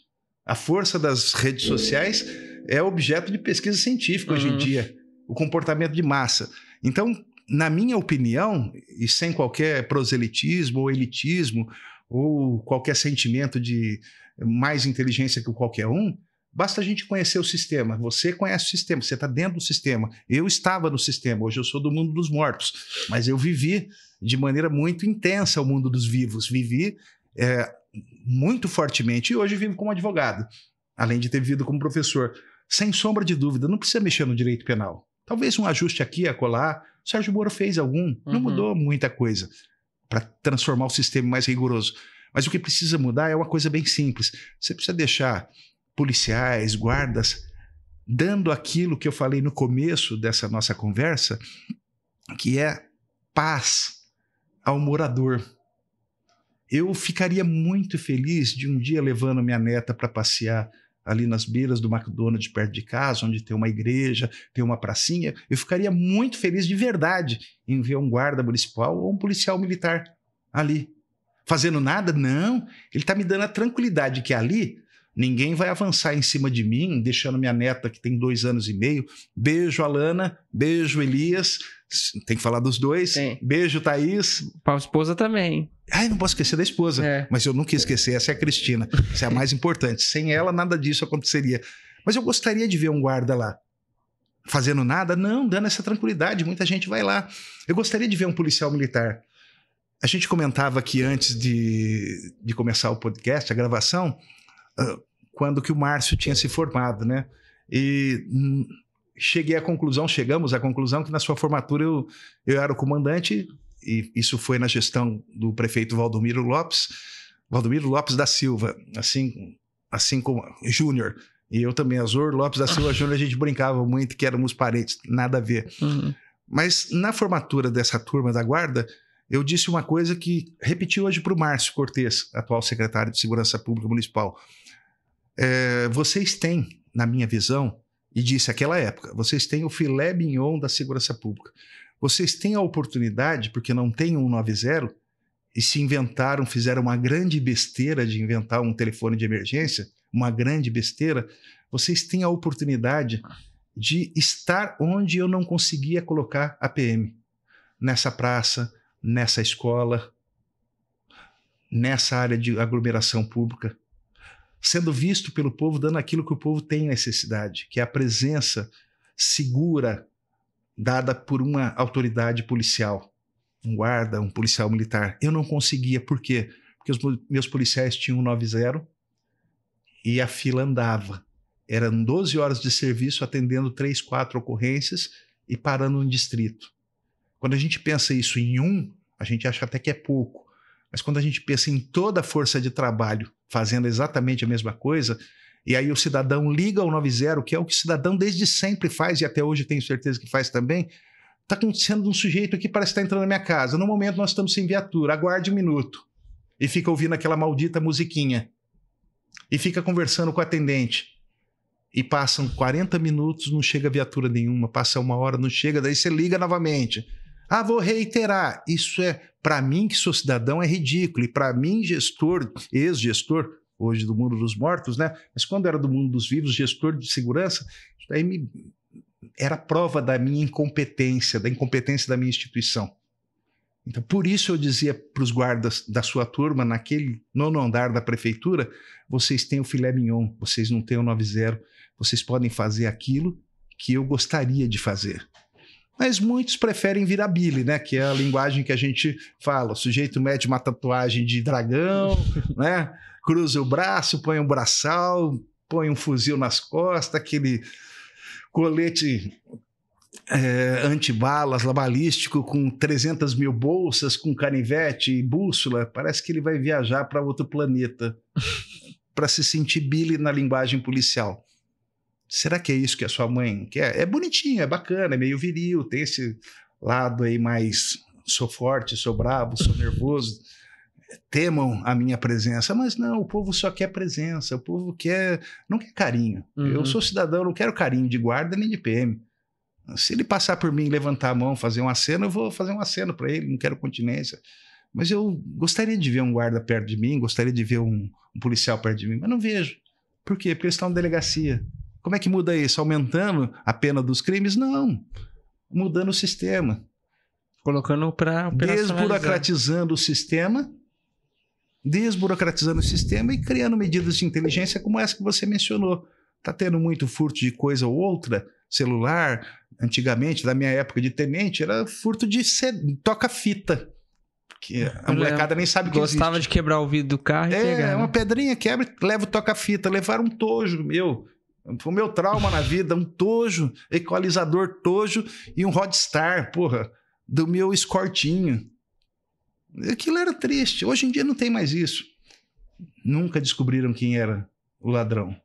Speaker 2: A força das redes sociais é objeto de pesquisa científica hoje em dia, o comportamento de massa. Então, na minha opinião, e sem qualquer proselitismo ou elitismo, ou qualquer sentimento de mais inteligência que qualquer um, basta a gente conhecer o sistema. Você conhece o sistema, você está dentro do sistema. Eu estava no sistema, hoje eu sou do mundo dos mortos, mas eu vivi de maneira muito intensa o mundo dos vivos. Vivi muito fortemente e hoje vivo como advogado, além de ter vivido como professor. Sem sombra de dúvida, não precisa mexer no direito penal. Talvez um ajuste aqui, acolá. O Sérgio Moro fez algum, não mudou muita coisa para transformar o sistema mais rigoroso. Mas o que precisa mudar é uma coisa bem simples. Você precisa deixar policiais, guardas, dando aquilo que eu falei no começo dessa nossa conversa, que é paz ao morador. Eu ficaria muito feliz de um dia levando minha neta para passear ali nas beiras do McDonald's perto de casa, onde tem uma igreja, tem uma pracinha. Eu ficaria muito feliz de verdade em ver um guarda municipal ou um policial militar ali. Fazendo nada? Não. Ele está me dando a tranquilidade que ali ninguém vai avançar em cima de mim, deixando minha neta, que tem 2 anos e meio. Beijo, Alana. Beijo, Elias. Tem que falar dos dois. Sim. Beijo, Thaís.
Speaker 1: Para a esposa também.
Speaker 2: Ai, não posso esquecer da esposa. Mas eu nunca ia esquecer. Essa é a Cristina. Essa é a mais importante. Sem ela, nada disso aconteceria. Mas eu gostaria de ver um guarda lá. Fazendo nada? Não, dando essa tranquilidade. Muita gente vai lá. Eu gostaria de ver um policial militar. A gente comentava aqui antes de começar o podcast, a gravação, quando que o Márcio tinha se formado, né? E chegamos à conclusão que na sua formatura eu era o comandante, e isso foi na gestão do prefeito Valdomiro Lopes da Silva, assim como Júnior. E eu também, Azor Lopes da Silva Júnior, a gente brincava muito que éramos parentes, nada a ver. Mas na formatura dessa turma da guarda, eu disse uma coisa que repeti hoje para o Márcio Cortes, atual secretário de Segurança Pública Municipal. Vocês têm, na minha visão, e disse naquela época, vocês têm o filé mignon da segurança pública. Vocês têm a oportunidade, porque não tem 190, e fizeram uma grande besteira de inventar um telefone de emergência, uma grande besteira, vocês têm a oportunidade de estar onde eu não conseguia colocar a PM. Nessa praça, nessa escola, nessa área de aglomeração pública, sendo visto pelo povo, dando aquilo que o povo tem necessidade, que é a presença segura dada por uma autoridade policial, um guarda, um policial militar. Eu não conseguia, por quê? Porque os meus policiais tinham 190 e a fila andava. Eram 12 horas de serviço atendendo 3, 4 ocorrências e parando um distrito. Quando a gente pensa isso em a gente acha até que é pouco. Mas quando a gente pensa em toda a força de trabalho fazendo exatamente a mesma coisa, e aí o cidadão liga ao 90, que é o que o cidadão desde sempre faz, e até hoje tenho certeza que faz também, está acontecendo um sujeito aqui, parece que está entrando na minha casa. No momento nós estamos sem viatura, aguarde 1 minuto. E fica ouvindo aquela maldita musiquinha. E fica conversando com o atendente. E passam 40 minutos, não chega viatura nenhuma, passa 1 hora, não chega, daí você liga novamente. Vou reiterar. Isso para mim, que sou cidadão, é ridículo. E para mim, gestor, ex-gestor, hoje do mundo dos mortos, né? Mas quando era do mundo dos vivos, gestor de segurança, isso daí era prova da minha incompetência, da incompetência da minha instituição. Então, por isso eu dizia para os guardas da sua turma, naquele 9º andar da prefeitura, vocês têm o filé mignon, vocês não têm o 90, vocês podem fazer aquilo que eu gostaria de fazer. Mas muitos preferem virar Billy, né? Que é a linguagem que a gente fala. O sujeito mete uma tatuagem de dragão, né? Cruza o braço, põe um braçal, põe um fuzil nas costas, aquele colete antibalas, balístico, com 300 mil bolsas, com canivete e bússola. Parece que ele vai viajar para outro planeta para se sentir Billy na linguagem policial. Será que é isso que a sua mãe quer? É bonitinho, é bacana, é meio viril, tem esse lado aí mais sou forte, sou bravo, sou nervoso, temam a minha presença, mas não, o povo só quer presença, o povo não quer carinho. Eu sou cidadão, não quero carinho de guarda nem de PM. Se ele passar por mim, levantar a mão, fazer um aceno, eu vou fazer um aceno para ele, não quero continência. Mas eu gostaria de ver um guarda perto de mim, gostaria de ver um policial perto de mim, mas não vejo. Por quê? Porque eles estão na delegacia. Como é que muda isso? Aumentando a pena dos crimes? Não. Mudando o sistema.
Speaker 1: Colocando para
Speaker 2: desburocratizando o sistema e criando medidas de inteligência como essa que você mencionou. Está tendo muito furto de coisa ou outra, celular. Antigamente, na minha época de tenente, era furto de toca-fita. Que a molecada nem sabe o que existe.
Speaker 1: Gostava de quebrar o vidro do carro e pegar.
Speaker 2: Uma pedrinha quebra, leva o toca-fita. Levaram um tojo meu. Foi o meu trauma na vida, um tojo, equalizador tojo e um Rodstar, porra, do meu escortinho. Aquilo era triste. Hoje em dia não tem mais isso. Nunca descobriram quem era o ladrão.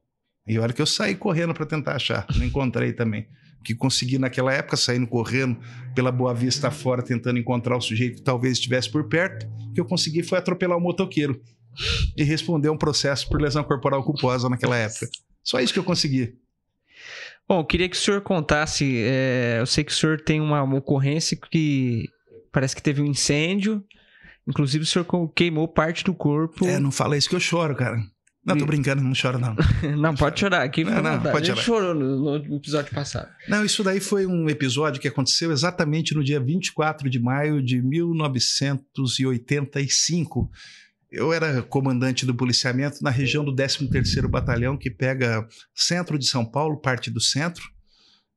Speaker 2: E olha que eu saí correndo para tentar achar. Não encontrei também. O que consegui naquela época, saindo correndo pela Boa Vista fora, tentando encontrar o sujeito que talvez estivesse por perto, o que eu consegui foi atropelar um motoqueiro e responder um processo por lesão corporal culposa naquela época. Só isso que eu consegui.
Speaker 1: Bom, eu queria que o senhor contasse, eu sei que o senhor tem uma ocorrência que parece que teve um incêndio, inclusive o senhor queimou parte do corpo.
Speaker 2: Não fala isso que eu choro, cara. Não, tô brincando, não choro não.
Speaker 1: Não, pode chorar, aqui não,
Speaker 2: pode chorar.
Speaker 1: A gente chorou no episódio passado.
Speaker 2: Não, isso daí foi um episódio que aconteceu exatamente no dia 24 de maio de 1985. Eu era comandante do policiamento na região do 13º Batalhão, que pega centro de São Paulo, parte do centro,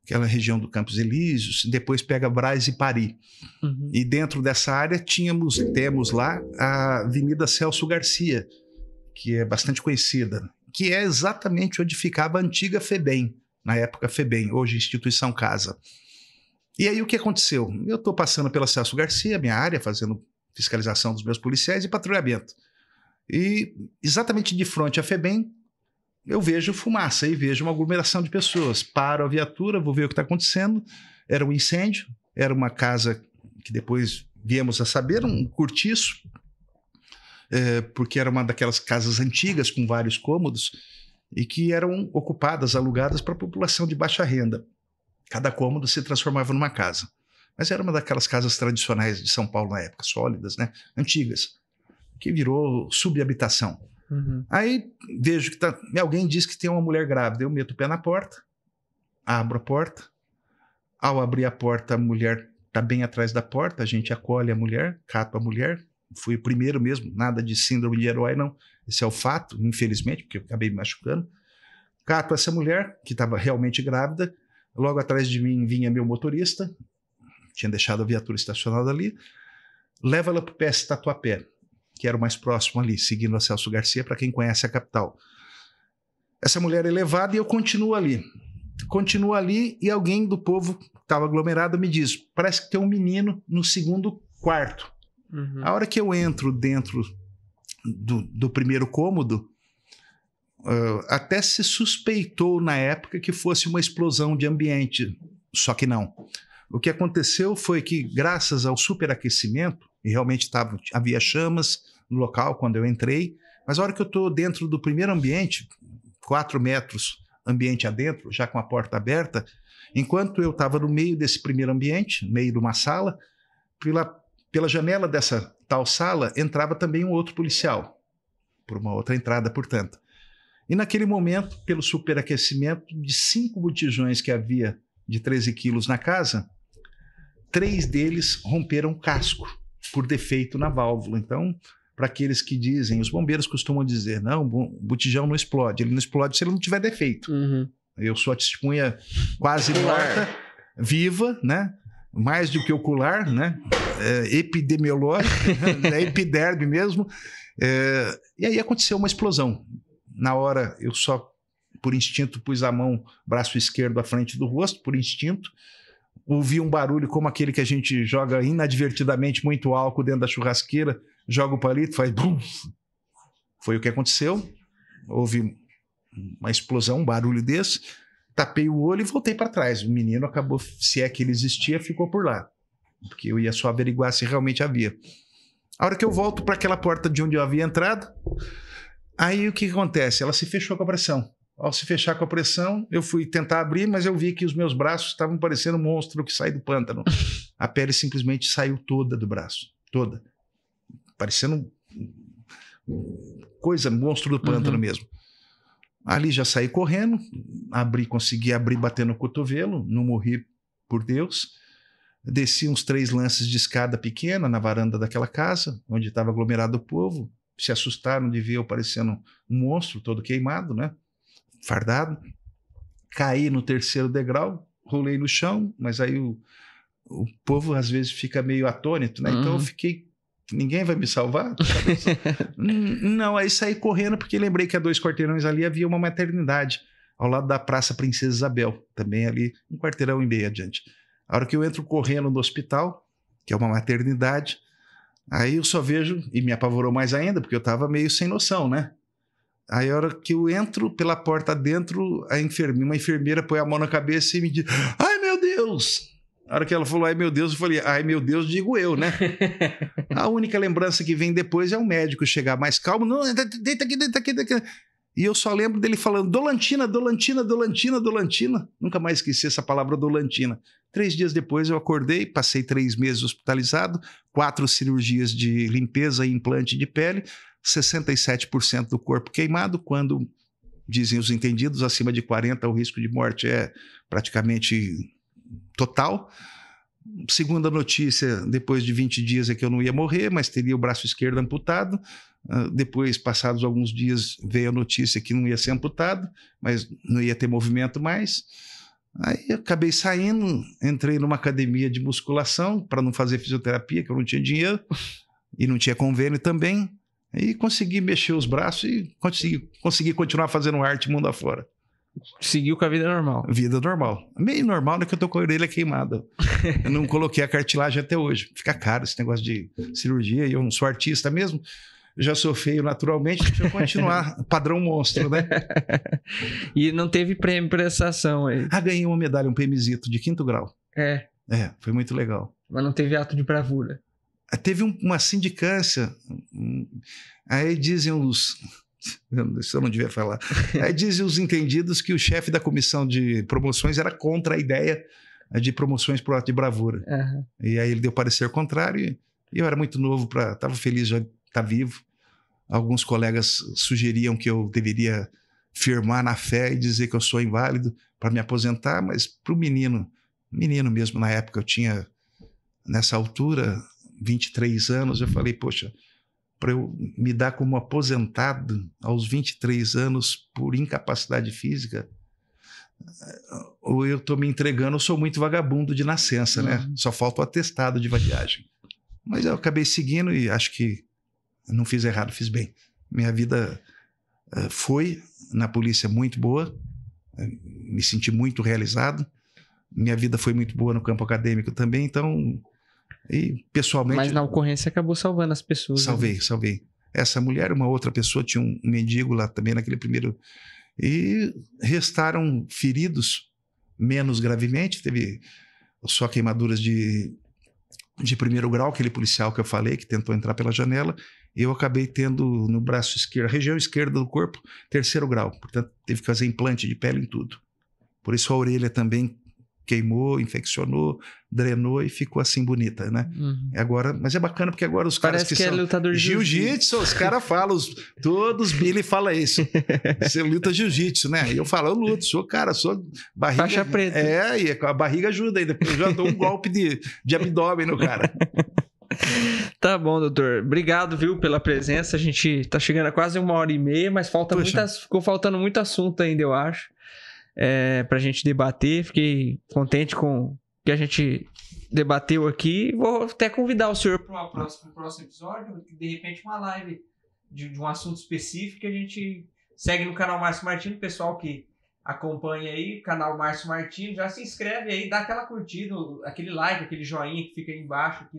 Speaker 2: aquela região do Campos Elíseos, depois pega Brás e Pari. E dentro dessa área temos lá a Avenida Celso Garcia, que é bastante conhecida, que é exatamente onde ficava a antiga FEBEM, na época FEBEM, hoje Instituição Casa. E aí o que aconteceu? Eu estou passando pela Celso Garcia, minha área, fazendo fiscalização dos meus policiais e patrulhamento. E exatamente de frente à FEBEM, eu vejo fumaça e vejo uma aglomeração de pessoas. Paro a viatura, vou ver o que está acontecendo. Era um incêndio, era uma casa que depois viemos a saber, um cortiço, porque era uma daquelas casas antigas com vários cômodos e que eram ocupadas, alugadas para a população de baixa renda. Cada cômodo se transformava numa casa. Mas era uma daquelas casas tradicionais de São Paulo na época, sólidas, né? Antigas, que virou subhabitação. Aí vejo que alguém diz que tem uma mulher grávida. Eu meto o pé na porta, abro a porta. Ao abrir a porta, a mulher está bem atrás da porta, a gente acolhe a mulher, cato a mulher. Fui o primeiro mesmo, nada de síndrome de herói, não. Esse é o fato, infelizmente, porque eu acabei me machucando. Cato essa mulher, que estava realmente grávida. Logo atrás de mim vinha meu motorista, tinha deixado a viatura estacionada ali. Levo ela para o PS Tatuapé, que era o mais próximo ali, seguindo a Celso Garcia, para quem conhece a capital. Essa mulher é levada e eu continuo ali. Continuo ali e alguém do povo que estava aglomerado me diz, parece que tem um menino no segundo quarto. A hora que eu entro dentro do primeiro cômodo, até se suspeitou na época que fosse uma explosão de ambiente, só que não. O que aconteceu foi que, graças ao superaquecimento, e realmente havia chamas no local quando eu entrei, mas a hora que eu estou dentro do primeiro ambiente, 4 metros ambiente adentro, já com a porta aberta, enquanto eu estava no meio desse primeiro ambiente, no meio de uma sala, pela janela dessa tal sala entrava também um outro policial, por uma outra entrada, portanto. E naquele momento, pelo superaquecimento, de 5 botijões que havia de 13 quilos na casa, 3 deles romperam o casco por defeito na válvula. Então, para aqueles que dizem, os bombeiros costumam dizer, não, o botijão não explode. Ele não explode se ele não tiver defeito. Eu sou a testemunha quase morta, viva, né? Mais do que ocular, né? Epidemiológica, né? Epiderme mesmo. E aí aconteceu uma explosão. Na hora, eu só, por instinto, pus a mão, braço esquerdo à frente do rosto, por instinto. ouvi um barulho como aquele que a gente joga inadvertidamente muito álcool dentro da churrasqueira, joga o palito, faz bum. Foi o que aconteceu. Houve uma explosão, um barulho desse. Tapei o olho e voltei para trás. O menino acabou, se é que ele existia, ficou por lá. Porque eu ia só averiguar se realmente havia. A hora que eu volto para aquela porta de onde eu havia entrado, aí o que acontece? Ela se fechou com a pressão. Ao se fechar com a pressão, eu fui tentar abrir, mas eu vi que os meus braços estavam parecendo um monstro que sai do pântano. A pele simplesmente saiu toda do braço. Toda. Parecendo coisa, monstro do pântano mesmo. Ali já saí correndo, consegui abrir batendo no cotovelo, não morri por Deus. Desci uns 3 lances de escada pequena na varanda daquela casa, onde estava aglomerado o povo. Se assustaram de ver eu parecendo um monstro todo queimado, né? Fardado. Caí no 3º degrau, rolei no chão, mas aí o povo às vezes fica meio atônito, né? Então eu fiquei, ninguém vai me salvar? Não, aí saí correndo porque lembrei que a 2 quarteirões ali havia uma maternidade, ao lado da Praça Princesa Isabel, também ali 1 quarteirão e meio adiante. A hora que eu entro correndo no hospital, que é uma maternidade, aí eu só vejo, e me apavorou mais ainda, porque eu estava meio sem noção, né? Aí a hora que eu entro pela porta dentro, uma enfermeira põe a mão na cabeça e me diz: ai meu Deus! A hora que ela falou ai meu Deus, eu falei: ai meu Deus, digo eu, né? A única lembrança que vem depois é o médico chegar mais calmo: não, deita aqui. E eu só lembro dele falando dolantina. Nunca mais esqueci essa palavra dolantina. 3 dias depois eu acordei, passei 3 meses hospitalizado, 4 cirurgias de limpeza e implante de pele, 67% do corpo queimado. Quando, dizem os entendidos, acima de 40 o risco de morte é praticamente total. Segunda notícia, depois de 20 dias, é que eu não ia morrer, mas teria o braço esquerdo amputado. Depois, passados alguns dias, veio a notícia que não ia ser amputado, mas não ia ter movimento mais. Aí eu acabei saindo, entrei numa academia de musculação para não fazer fisioterapia, que eu não tinha dinheiro e não tinha convênio também. E consegui mexer os braços e consegui continuar fazendo arte mundo afora.
Speaker 1: Seguiu com a vida normal.
Speaker 2: Vida normal. Meio normal, né, que eu tô com a orelha queimada. Eu não coloquei a cartilagem até hoje. Fica caro esse negócio de cirurgia, e eu não sou artista mesmo. Eu já sou feio naturalmente, deixa eu continuar. Padrão monstro, né?
Speaker 1: E não teve prêmio por essa ação aí?
Speaker 2: Ganhei uma medalha, um PMzito de 5º grau. Foi muito legal.
Speaker 1: Mas não teve ato de bravura?
Speaker 2: Teve uma sindicância. Aí dizem os... Isso eu não devia falar. Aí dizem os entendidos que o chefe da comissão de promoções era contra a ideia de promoções por ato de bravura. E aí ele deu parecer contrário e eu era muito novo, estava feliz já de estar vivo. Alguns colegas sugeriam que eu deveria firmar na fé e dizer que eu sou inválido para me aposentar, mas para o menino mesmo, na época eu tinha, nessa altura, 23 anos, eu falei, poxa, para eu me dar como aposentado aos 23 anos por incapacidade física, ou eu estou me entregando, eu sou muito vagabundo de nascença, né? Só falta o atestado de vadiagem. Mas eu acabei seguindo e acho que não fiz errado, fiz bem. Minha vida foi na polícia muito boa, me senti muito realizado. Minha vida foi muito boa no campo acadêmico também, então... E pessoalmente...
Speaker 1: Mas na ocorrência acabou salvando as pessoas.
Speaker 2: Salvei. Essa mulher, uma outra pessoa, tinha um mendigo lá também naquele primeiro... E restaram feridos menos gravemente, teve só queimaduras de 1º grau, aquele policial que eu falei, que tentou entrar pela janela. Eu acabei tendo no braço esquerdo, região esquerda do corpo, 3º grau. Portanto, teve que fazer implante de pele em tudo. Por isso a orelha também queimou, infeccionou, drenou e ficou assim bonita, né? Agora, mas é bacana porque agora os caras
Speaker 1: que são... é lutador de
Speaker 2: jiu-jitsu, os caras falam, todos Billy fala isso. Você luta jiu-jitsu, né? E eu falo, eu luto, sou barriga...
Speaker 1: Faixa preta.
Speaker 2: E a barriga ajuda aí, depois eu já dou um golpe de abdômen no cara.
Speaker 1: Tá bom, doutor. Obrigado, viu, pela presença. A gente tá chegando a quase 1h30, mas ficou faltando muito assunto ainda, eu acho. Pra gente debater. Fiquei contente com o que a gente debateu aqui. Vou até convidar o senhor para o próximo episódio, de repente uma live de um assunto específico que a gente segue no canal Márcio Martino. Pessoal que acompanha aí o canal Márcio Martino, já se inscreve aí, dá aquela curtida, aquele like, aquele joinha que fica aí embaixo aqui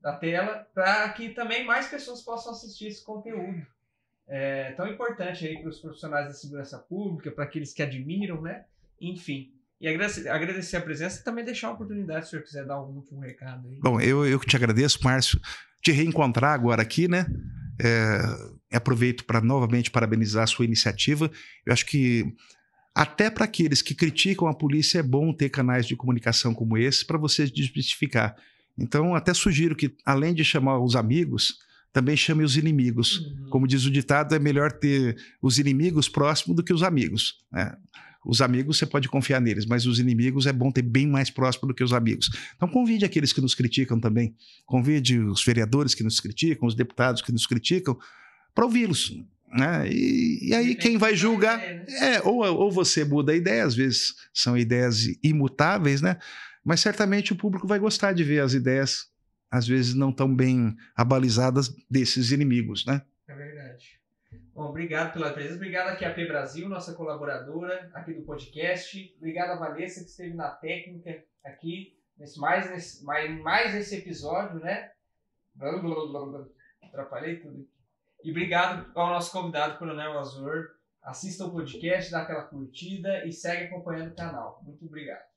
Speaker 1: da tela, para que também mais pessoas possam assistir esse conteúdo. Tão importante aí para os profissionais da segurança pública, para aqueles que admiram, né? Enfim. E agradecer a presença e também deixar a oportunidade, se o senhor quiser dar algum último recado aí.
Speaker 2: Bom, eu que te agradeço, Márcio, te reencontrar agora aqui, né? Aproveito para novamente parabenizar a sua iniciativa. Eu acho que até para aqueles que criticam a polícia é bom ter canais de comunicação como esse para você desmistificar. Então, até sugiro que, além de chamar os amigos, também chame os inimigos. Como diz o ditado, é melhor ter os inimigos próximos do que os amigos, né? Os amigos você pode confiar neles, mas os inimigos é bom ter bem mais próximo do que os amigos. Então convide aqueles que nos criticam também. Convide os vereadores que nos criticam, os deputados que nos criticam, para ouvi-los, né? E aí quem vai julgar... ou você muda a ideia, às vezes são ideias imutáveis, né? Mas certamente o público vai gostar de ver as ideias, às vezes não tão bem abalizadas, desses inimigos, né?
Speaker 1: É verdade. Bom, obrigado pela presença. Obrigado aqui a AP Brasil, nossa colaboradora aqui do podcast. Obrigado a Vanessa que esteve na técnica aqui, mais nesse episódio, né? Atrapalhei tudo. E obrigado ao nosso convidado, Coronel Azor. Assista o podcast, dá aquela curtida e segue acompanhando o canal. Muito obrigado.